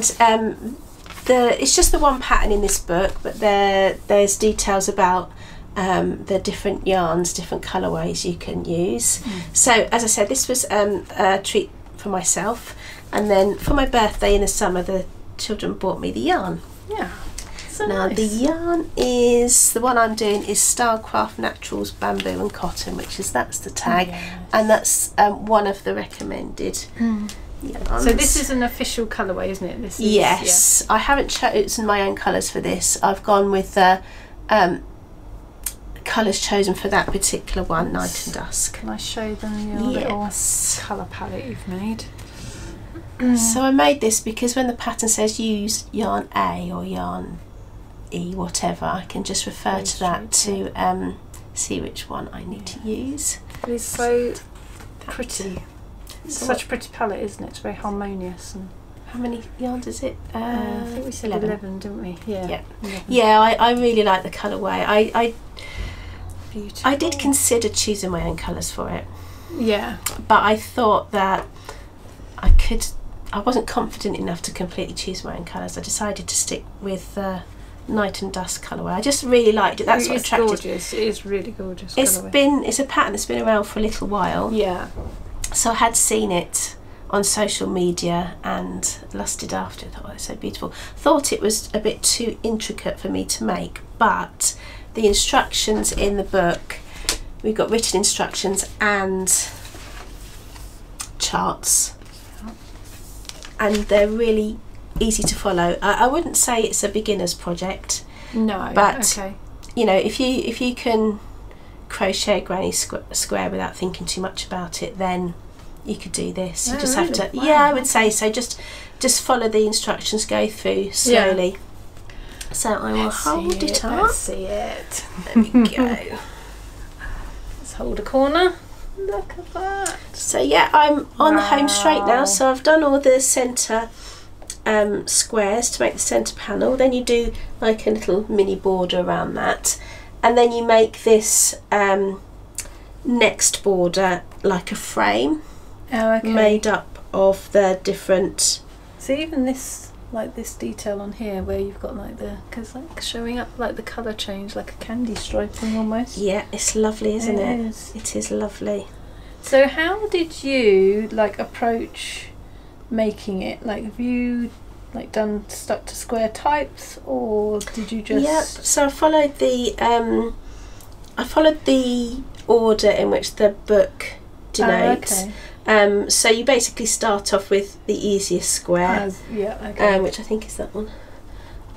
it's just the one pattern in this book, but there's details about the different yarns, different colourways you can use. So as I said, this was a treat for myself, and then for my birthday in the summer, the children bought me the yarn. Yeah. So now nice. The yarn is, the one I'm doing is Starcraft Naturals Bamboo and Cotton, that's the tag, and that's one of the recommended yarns. So this is an official colourway, isn't it? This is, yes, I haven't chosen my own colours for this. I've gone with the colours chosen for that particular one, Night and Dusk. Can I show them your little colour palette you've made? So I made this because when the pattern says use yarn A or yarn E, whatever, I can just refer to that to see which one I need to use. It's so pretty. It's such a pretty palette, isn't it? It's very harmonious. And how many yarns is it? I think we said 11, didn't we? Yeah. Yeah, I really like the colourway. I did consider choosing my own colours for it. Yeah. But I thought that I wasn't confident enough to completely choose my own colours. I decided to stick with the Night and Dusk colourway. I just really liked it. That's what attracted. Gorgeous. It is really gorgeous. It's a pattern that's been around for a little while. Yeah. So I had seen it on social media and lusted after it. I thought, oh, it's so beautiful. Thought it was a bit too intricate for me to make, but the instructions in the book, we've got written instructions and charts, and they're really easy to follow. I wouldn't say it's a beginner's project. No, but you know, if you can crochet granny square without thinking too much about it, then you could do this. You just have to. Wow. Yeah, I would say so. Just follow the instructions, go through slowly. So I will hold it up. Let's see it. There we go. Let's hold a corner. Look at that. So yeah, I'm on the home straight now. So I've done all the centre squares to make the centre panel. Then you do like a little mini border around that, and then you make this next border like a frame made up of the different. So even this, like this detail on here where you've got like because like showing up like the colour change, like a candy striping almost. Yeah, it's lovely, isn't it? Is. It is lovely. So how did you like approach making it? Like, have you like stuck to square types, or did you just? Yeah. So I followed the order in which the book denotes. So you basically start off with the easiest square, which I think is that one.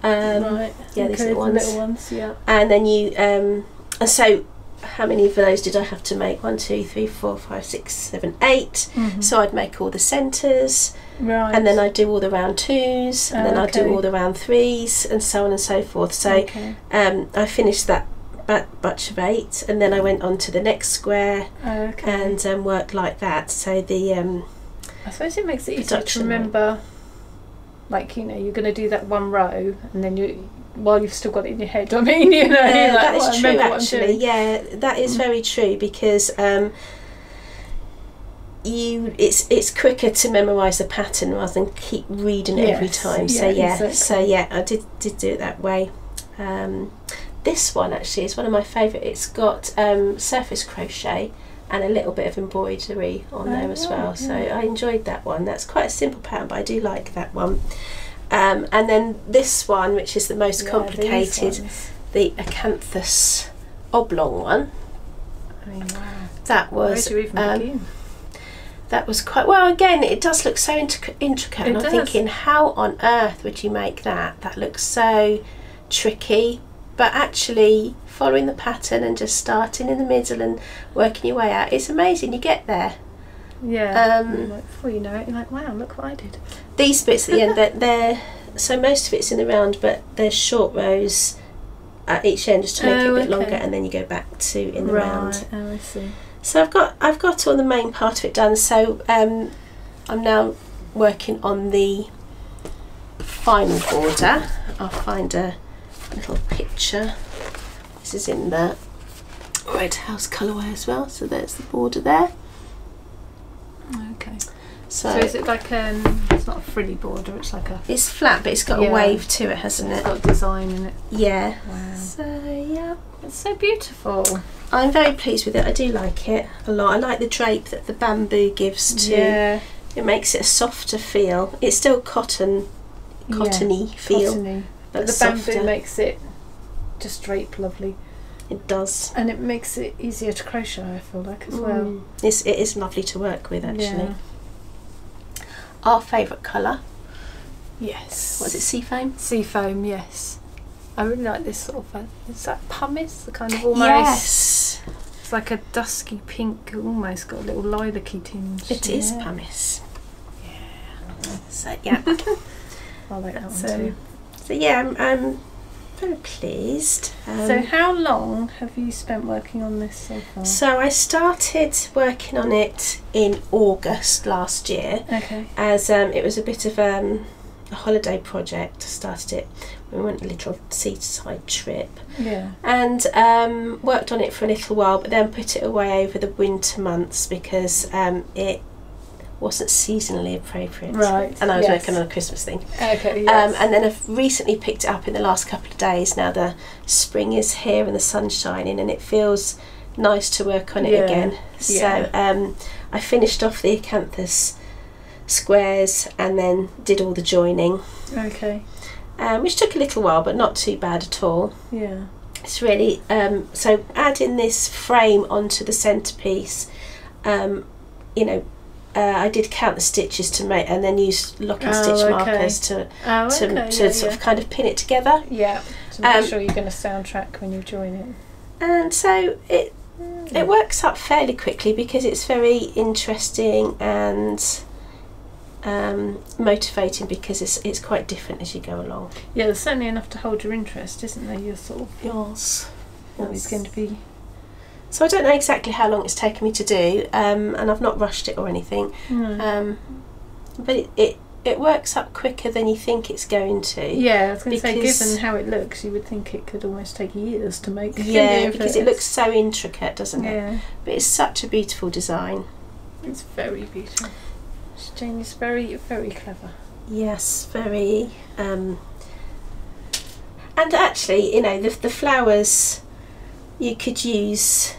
Right. Yeah, these Okay, little ones. Yeah. And then you and so how many of those did I have to make? 1, 2, 3, 4, 5, 6, 7, 8. Mm-hmm. So I'd make all the centres, Right. and then I'd do all the round 2s, and then I'd do all the round 3s, and so on and so forth. So I finished that batch of 8, and then I went on to the next square and worked like that. So the I suppose it makes it easier to remember. Like, you know, you're going to do that one row, and then while you've still got it in your head. I mean, you know, that is true actually. Yeah, that is very true, because it's quicker to memorise the pattern rather than keep reading it every time. So I did do it that way. This one actually is one of my favourite. It's got surface crochet and a little bit of embroidery on there as well. So I enjoyed that one. That's quite a simple pattern, but I do like that one. And then this one, which is the most complicated, the acanthus oblong one. I mean, wow. That was Where do you even begin? That was quite well. Again, it does look so intricate, and I'm thinking, how on earth would you make that? That looks so tricky. But actually, following the pattern and just starting in the middle and working your way out, it's amazing. You get there. Yeah. Like, before you know it, you're like, wow, look what I did. These bits at the end, they're so most of it's in the round, but there's short rows at each end just to make it a bit longer, and then you go back to in the round. Oh, I see. So I've got all the main part of it done. So I'm now working on the final border. I'll find a little picture. This is in the Red House colourway as well, so there's the border there. Okay. So is it like it's not a frilly border, it's like it's flat, but it's got a wave to it, hasn't it? It's got design in it. Yeah. Wow. So yeah, It's so beautiful. I'm very pleased with it. I do like it a lot. I like the drape that the bamboo gives to it. Makes it a softer feel. It's still cottony feel. Cottony. But the bamboo makes it just drape lovely. It does. And it makes it easier to crochet, I feel like, as well. It is lovely to work with, actually. Yeah. Our favourite colour? Yes. What is it, seafoam? Seafoam, yes. I really like this sort of, is that pumice? The kind of almost... Yes. It's like a dusky pink, almost got a little lilac-y tinge. It is pumice. Yeah. So, yeah. I like that one too. So yeah, I'm very pleased. So how long have you spent working on this so far? So I started working on it in August last year. Okay. As it was a bit of a holiday project. I started it. We went on a little seaside trip. Yeah. And worked on it for a little while, but then put it away over the winter months because it wasn't seasonally appropriate. Right. And I was working on a Christmas thing. Okay, yes. And then I've recently picked it up in the last couple of days. Now the spring is here and the sun's shining, and it feels nice to work on it again. So I finished off the acanthus squares and then did all the joining. Okay. Which took a little while, but not too bad at all. Yeah. It's really so adding this frame onto the centerpiece. I did count the stitches to make, and then use lock and stitch markers to sort of kind of pin it together. Yeah. To make sure you're going to soundtrack when you join it. And so it works up fairly quickly because it's very interesting, and motivating because it's quite different as you go along. Yeah, there's certainly enough to hold your interest, isn't there? You're sort of always going to be. So I don't know exactly how long it's taken me to do, and I've not rushed it or anything. But it works up quicker than you think it's going to. Yeah, I was going to say, given how it looks, you would think it could almost take years to make. Yeah, because it looks so intricate, doesn't it? Yeah. But it's such a beautiful design. It's very beautiful. Janie's very, very clever. Yes, very. And actually, you know, the flowers you could use.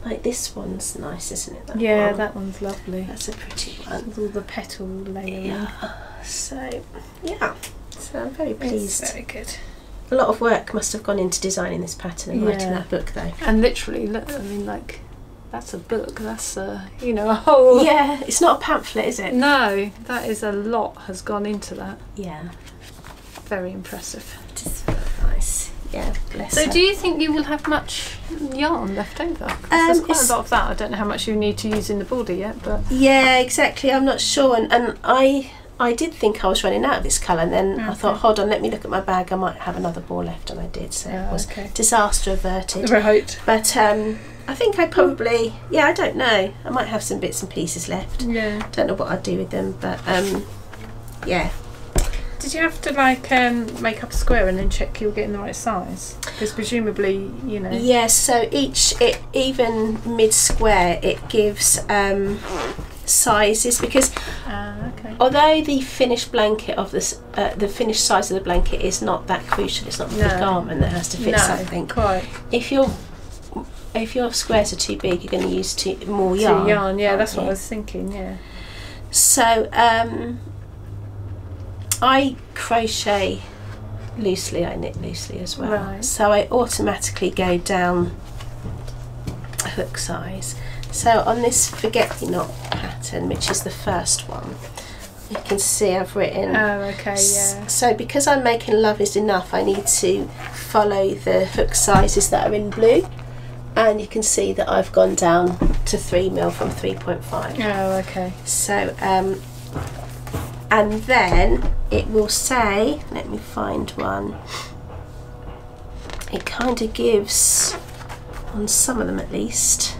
Like this one's nice, isn't it? That one's lovely. That's a pretty one. With all the petal layering. Yeah. So, yeah. So I'm very pleased. It's very good. A lot of work must have gone into designing this pattern and writing that book, though. And literally, look, I mean, like, that's a book. That's a whole. Yeah, it's not a pamphlet, is it? No, that is a lot has gone into that. Yeah. Very impressive. It is very nice. Yeah, bless her. So do you think you will have much yarn left over? 'Cause there's quite a lot of that. I don't know how much you need to use in the border yet, but... Yeah, exactly. I'm not sure. And I did think I was running out of this colour, and then I thought, hold on, let me look at my bag. I might have another ball left, and I did. So it was disaster averted. Right. But I think I probably... Yeah, I don't know. I might have some bits and pieces left. Yeah. Don't know what I'd do with them, but yeah. Did you have to like make up a square and then check you're getting the right size? Because presumably, you know. Yeah, so even mid square, it gives sizes, because although the finished blanket of this, the finished size of the blanket is not that crucial. It's not the garment that has to fit something. Quite. If your squares are too big, you're going to use more yarn. Yarn, yeah, that's what I was thinking. Yeah. So I crochet loosely, I knit loosely as well. Right. So I automatically go down a hook size. So on this Forget Me Not pattern, which is the first one, you can see I've written... Oh, okay, yeah. So because I'm making Love Is Enough, I need to follow the hook sizes that are in blue. And you can see that I've gone down to 3mm from 3.5. Oh, okay. So, and then it will say, let me find one, it kind of gives, on some of them at least,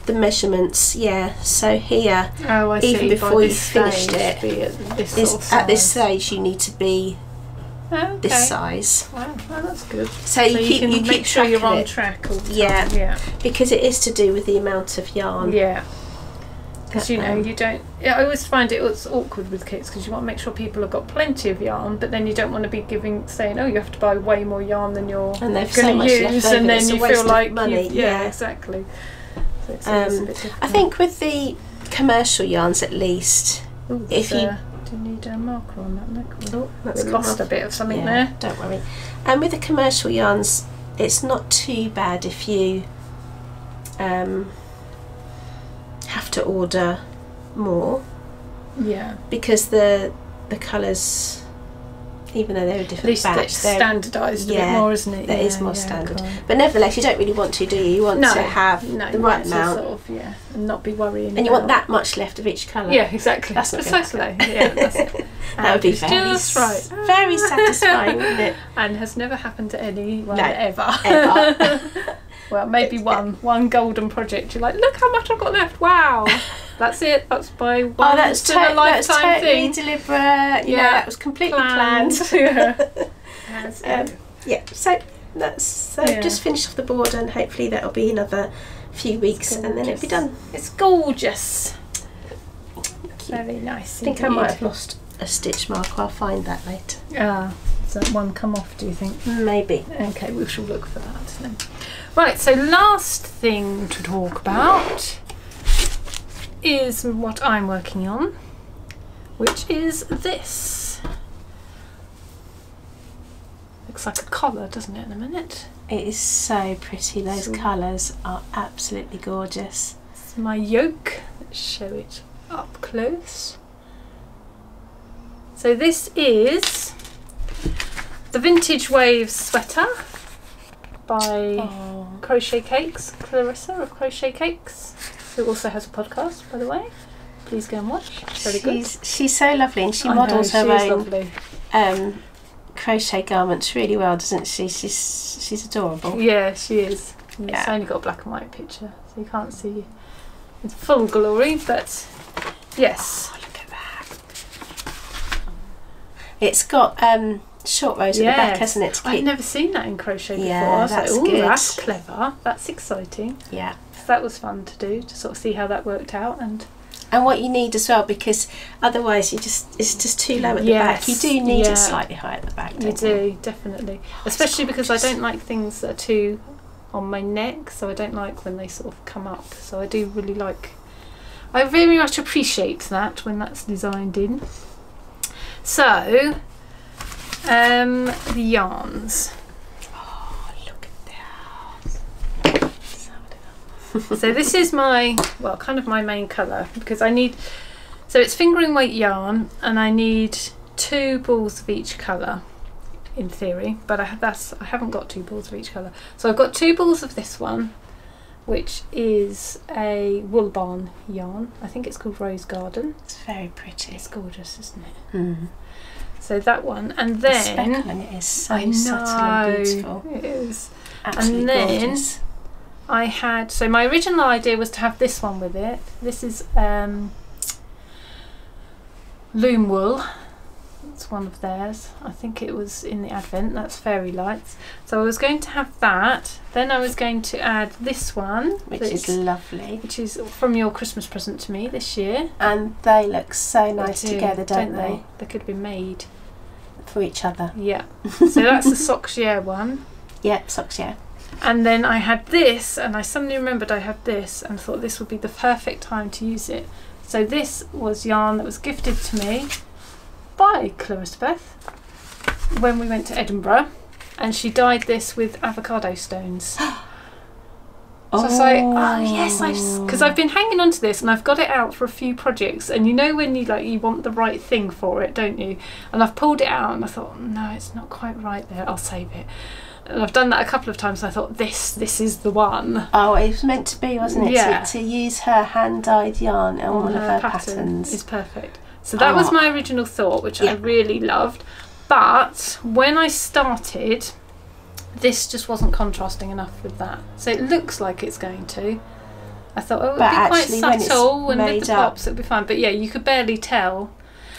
the measurements. Yeah, so here, even before you finished it, at this stage you need to be this size. Wow, that's good. So you keep make sure you're on it. track all the time. Yeah, because it is to do with the amount of yarn. Yeah. Because you know, you don't... I always find it's awkward with kits because you want to make sure people have got plenty of yarn, but then you don't want to be saying, oh, you have to buy way more yarn than you're going to use, and then you feel like money. Yeah, exactly. So it's a bit different. I think with the commercial yarns, at least, if you... Do you need a marker on that neck? Oh, that's lost a bit of something there. Don't worry. And with the commercial yarns, it's not too bad if you have to order more. Yeah. Because the colours, even though they're a different batch, it's standardised a bit more, isn't it? That is more standard. But nevertheless, you don't really want to, do you? You want to have the right amount. Sort of, and not be worrying. And you want that much left of each colour. Yeah, exactly. That's not precisely. Yeah, that's it. That would be just right. Very satisfying, wouldn't it? And has never happened to anyone ever. Well, maybe one golden project. You're like, look how much I've got left. Wow, that's it. That's my once in a lifetime thing. Deliberate. You know, that was completely planned. Yeah. So that's just finish off the border, and hopefully that'll be another few weeks, and then it'll be done. It's gorgeous. Very nice. I think I might have lost a stitch mark. I'll find that later. Does that one come off, do you think? Maybe. Okay, we shall look for that then. Right, so last thing to talk about is what I'm working on, which is this. Looks like a collar, doesn't it, in a minute? It is so pretty. Those colours are absolutely gorgeous. It's my yoke. Let's show it up close. So this is the Vintage Waves sweater by Crochet Cakes, Clarissa of Crochet Cakes, who also has a podcast, by the way. please go and watch. Very good. She's so lovely, and she models her own crochet garments really well, doesn't she? She's adorable. Yeah, she is. Yeah. It's only got a black and white picture, so you can't see its full glory, but yes. Oh, look at that. It's got short rows at the back, hasn't it? I've never seen that in crochet before. Yeah, I was that's like, oh, good. that's clever. That's exciting. Yeah. So that was fun to do, to sort of see how that worked out. And what you need as well, because otherwise it's just too low at the back. You do need it slightly high at the back, don't you? You do, definitely. Especially because I don't like things that are too on my neck, so I don't like when they sort of come up. So I do really like, I very much appreciate that when that's designed in. So, the yarns. Oh, look at that. So this is my, well, kind of my main colour, because I need, so it's fingering weight yarn, and I need 2 balls of each colour in theory, but I haven't got 2 balls of each colour. So I've got 2 balls of this one, which is a wool barn yarn. I think it's called Rose Garden. It's very pretty. It's gorgeous, isn't it? Mm. So that one, and then the speckle in it is so subtle and beautiful. It is. Absolutely and then gorgeous. I had, so my original idea was to have this one with it. This is loom wool. It's one of theirs. I think it was in the Advent. That's Fairy Lights. So I was going to have that. Then I was going to add this one, which is lovely. Which is from your Christmas present to me this year. And they look so nice together, don't they? They could be made for each other. Yeah. So that's the Sock-Share one. Yeah, Sock-Share. And then I had this, and I suddenly remembered I had this and thought this would be the perfect time to use it. So this was yarn that was gifted to me by Clarissa Beth when we went to Edinburgh, and she dyed this with avocado stones. So I was like, oh yes, because I've been hanging on to this and I've got it out for a few projects, and you know when you want the right thing for it, don't you? And I've pulled it out and I thought, no, it's not quite right there, I'll save it. And I've done that a couple of times, and I thought this is the one. Oh, it was meant to be, wasn't it? Yeah. To use her hand-dyed yarn on one of her patterns. Is perfect. So that was my original thought, which I really loved. But when I started, this just wasn't contrasting enough with that. So it looks like it's going to. I thought, oh, it would be quite subtle, and with the pops it would be fine. But yeah, you could barely tell.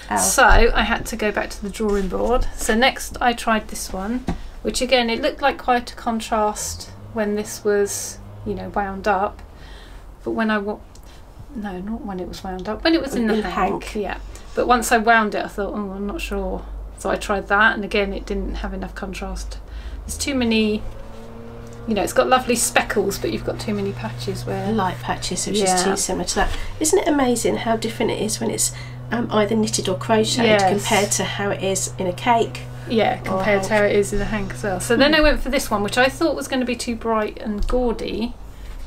Oh. So I had to go back to the drawing board. So next I tried this one, which again, it looked like quite a contrast when this was, wound up. But when no, not when it was wound up. When it was in the hank, yeah. But once I wound it, I thought, oh, I'm not sure. So I tried that, and again, it didn't have enough contrast. There's too many, it's got lovely speckles, but you've got too many patches where... Light patches, which is too similar to that. Isn't it amazing how different it is when it's either knitted or crocheted compared to how it is in a cake? Yeah, compared to how it is in a hank as well. So then I went for this one, which I thought was going to be too bright and gaudy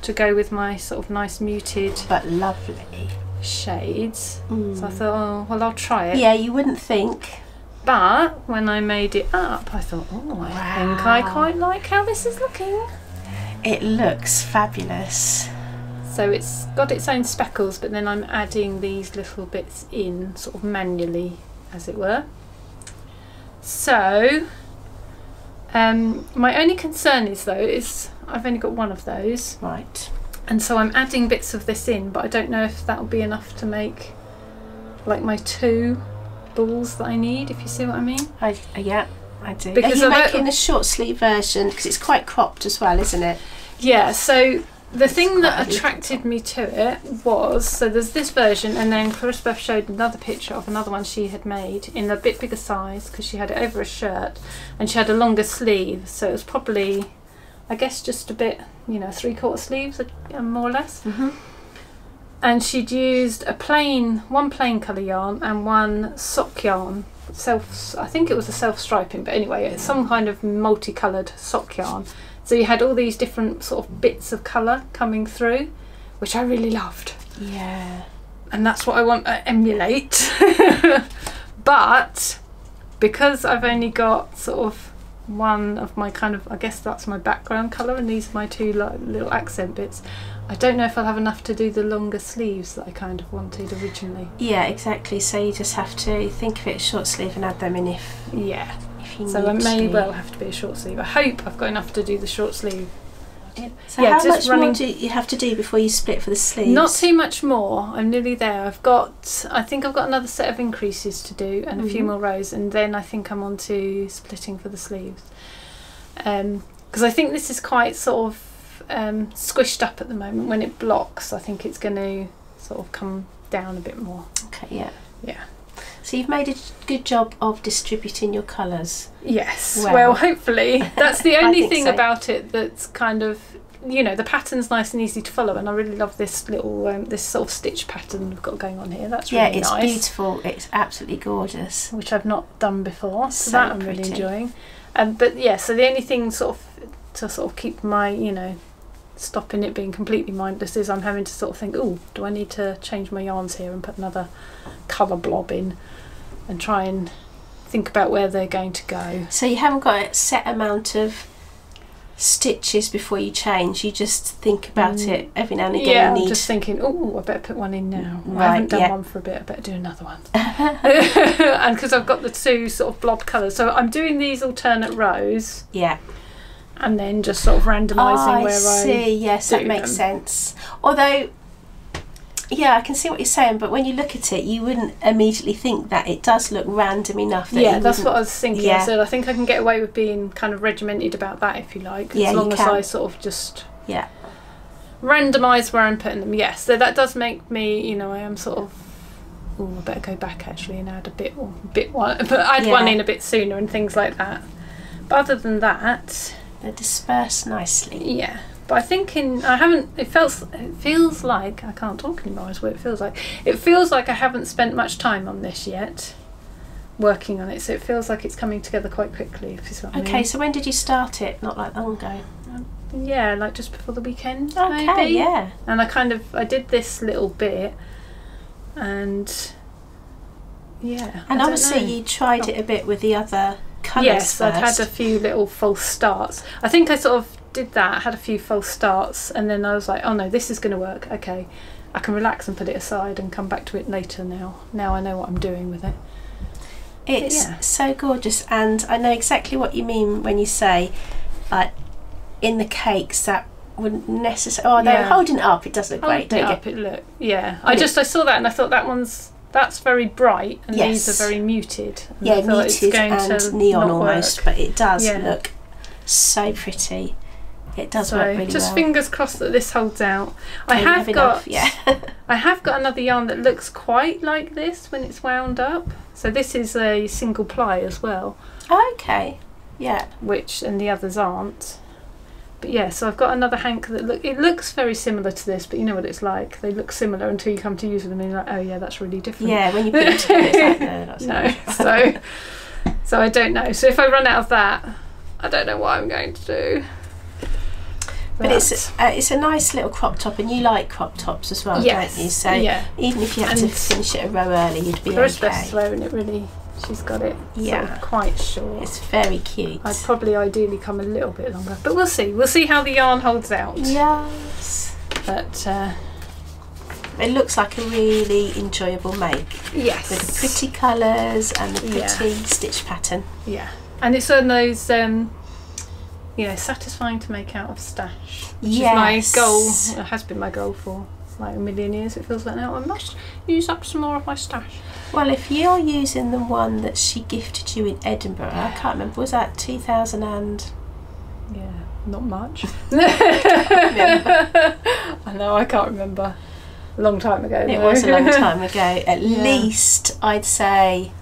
to go with my sort of nice muted... But lovely. ...shades. So I thought, oh, well, I'll try it. Yeah, you wouldn't think... But when I made it up, I thought, oh, I think I quite like how this is looking. It looks fabulous. So it's got its own speckles, but then I'm adding these little bits in sort of manually, as it were. So my only concern is I've only got one of those. Right. And so I'm adding bits of this in, but I don't know if that'll be enough to make like my 2 balls that I need, if you see what I mean. Yeah, I do. Because are you making a short sleeve version? Because it's quite cropped as well, isn't it? Yeah, so the thing that attracted me to it was, so there's this version, and then Clarissa Beth showed another picture of another one she had made in a bit bigger size, because she had it over a shirt and she had a longer sleeve, so it was probably, I guess, just a bit, 3/4 sleeves, more or less. And she'd used one plain colour yarn and one sock yarn, I think it was a self-striping, but anyway, it's some kind of multicoloured sock yarn. So you had all these different sort of bits of colour coming through, which I really loved. Yeah. And that's what I want to emulate. But because I've only got sort of one of my kind of, I guess that's my background colour, and these are my 2 little accent bits, I don't know if I'll have enough to do the longer sleeves that I kind of wanted originally. Yeah, exactly. So you just have to think of it as short sleeve and add them in if you need So I may to. well have to be a short sleeve. I hope I've got enough to do the short sleeve. So how much more do you have to do before you split for the sleeves? Not too much more. I'm nearly there. I think I've got another set of increases to do and a few more rows, and then I think I'm on to splitting for the sleeves. Because I think this is quite sort of squished up at the moment. When it blocks, I think it's going to sort of come down a bit more. Okay, yeah. So you've made a good job of distributing your colours. Yes. Well, hopefully. That's the only thing about it that's kind of, you know, the pattern's nice and easy to follow, and I really love this little this sort of stitch pattern we've got going on here. That's really nice. Yeah, it's beautiful. It's absolutely gorgeous. Which I've not done before, so that I'm really enjoying. But yeah, so the only thing to keep my, you know, stopping it being completely mindless is I'm having to sort of think, oh, do I need to change my yarns here and put another colour blob in and try and think about where they're going to go. So you haven't got a set amount of stitches before you change, you just think about it every now and again. Yeah, I'm just thinking, oh, I better put one in now. I haven't done one for a bit, I better do another one. And because I've got the two sort of blob colours, so I'm doing these alternate rows. Yeah. And then just sort of randomising where I see. Yes, that makes sense. Although, yeah, I can see what you're saying, but when you look at it, you wouldn't immediately think that. It does look random enough that that's what I was thinking. Yeah. So I think I can get away with being kind of regimented about that, if you like, as long as I sort of just randomise where I'm putting them. Yes, so that does make me, you know, I am sort of, oh, I better go back actually and add a bit one, but add one in a bit sooner and things like that. But other than that, they disperse nicely. Yeah. But I think it feels like, I can't talk anymore, is what it feels like. It feels like I haven't spent much time on this yet, working on it, so it feels like it's coming together quite quickly, if you see what I mean. Okay, so when did you start it? Not like long ago? Yeah, like just before the weekend, okay, maybe. Yeah. And I did this little bit, and yeah. And obviously you tried it a bit with the other colours. Yes, I'd had a few little false starts. I think I sort of did that, had a few false starts, and then I was like, oh no, this is going to work. Okay, I can relax and put it aside and come back to it later now. Now I know what I'm doing with it. It's so gorgeous, and I know exactly what you mean when you say, like, in the cakes that wouldn't necessarily. Oh, they're holding it up. It does look great. I saw that and I thought that's very bright, and these are very muted. And muted and neon almost, but it does look so pretty. It does work really well. Just fingers crossed that this holds out. I have got another yarn that looks quite like this when it's wound up. So this is a single ply as well. Okay. Yeah. And the others aren't. But yeah, so I've got another hank that it looks very similar to this, but you know what it's like. They look similar until you come to use them and you're like, oh yeah, that's really different. Yeah, when you put it together, it's like, no, not no. So I don't know. So if I run out of that, I don't know what I'm going to do. But it's a nice little crop top, and you like crop tops as well, don't you? So even if you had to finish it a row early, you'd be okay. Wearing it really, she's got it sort of quite short. It's very cute. I'd probably ideally come a little bit longer, but we'll see. We'll see how the yarn holds out. Yes. But it looks like a really enjoyable make. Yes. With the pretty colours and the pretty stitch pattern. Yeah. And it's one of those satisfying to make out of stash, which is my goal. It has been my goal for like a million years. It feels like now I must use up some more of my stash. Well, if you're using the one that she gifted you in Edinburgh, I can't remember, was that 2000 and... Yeah, not much. I know, I can't remember. A long time ago. It was a long time ago. At least, I'd say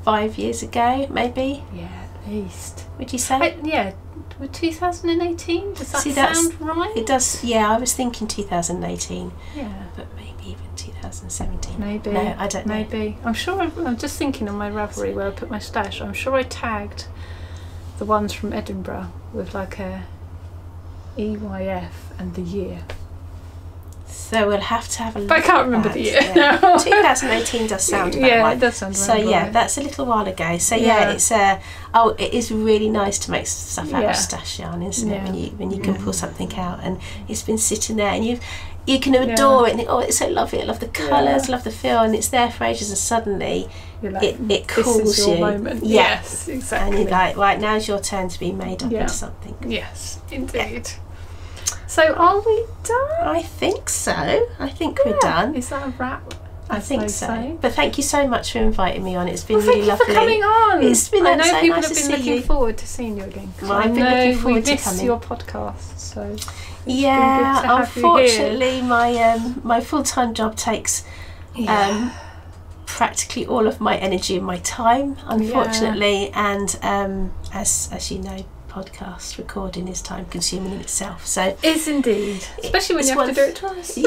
5 years ago, maybe. Yeah, at least. Would you say? 2018? Does that sound right? It does, yeah, I was thinking 2018. Yeah. But maybe even 2017. Maybe. No, I don't know. Maybe. I'm sure, I'm just thinking on my Ravelry where I put my stash, I'm sure I tagged the ones from Edinburgh with like a EYF and the year. So we'll have to have a look. But I can't remember the year. Yeah. 2018 does sound about right. It does sound so right. Yeah, that's a little while ago. So yeah, it's it is really nice to make stuff out of stash yarn, isn't it? When you can pull something out and it's been sitting there and you can adore it and think, oh, it's so lovely. I love the colours, I love the feel, and it's there for ages, and suddenly it calls this is your you. moment. Yeah. Yes, exactly. And you're like, right, now's your turn to be made up into something. Yes, indeed. So are we done? I think so. I think we're done. Is that a wrap? I think so. But thank you so much for inviting me on. It's been really lovely. Thank you for coming on. It's been I know so people nice have to been see looking forward to seeing you again. Well, I've been looking forward to coming. Your podcast, so yeah. Unfortunately, my full-time job takes practically all of my energy and my time. Unfortunately, and as you know, podcast recording is time consuming in itself, so it's indeed, especially when you have to do it twice. Hey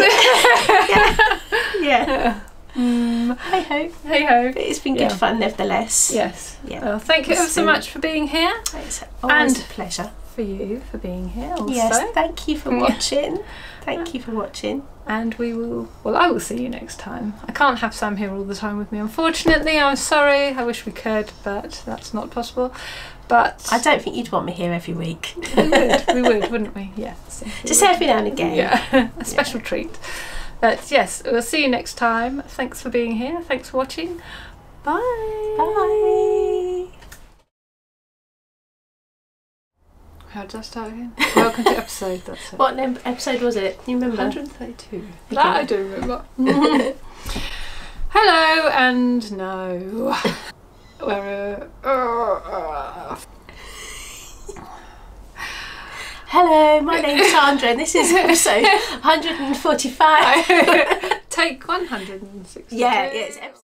ho, it's been good fun nevertheless. Thank you so much for being here. It's always a pleasure for you for being here also. Yes, thank you for watching. Thank you for watching. And I will see you next time. I can't have Sam here all the time with me, unfortunately. I'm sorry, I wish we could, but that's not possible. But I don't think you'd want me here every week. we would, wouldn't we? Yeah. Just every now and again. Yeah, a special treat. But yes, we'll see you next time. Thanks for being here. Thanks for watching. Bye. Bye. How did I start again? Welcome to episode. That's it. What episode was it? Can you remember? 132. That I do remember. Hello and no. Hello, my name's Sandra and this is episode 145. Take 162. Yeah, it's episode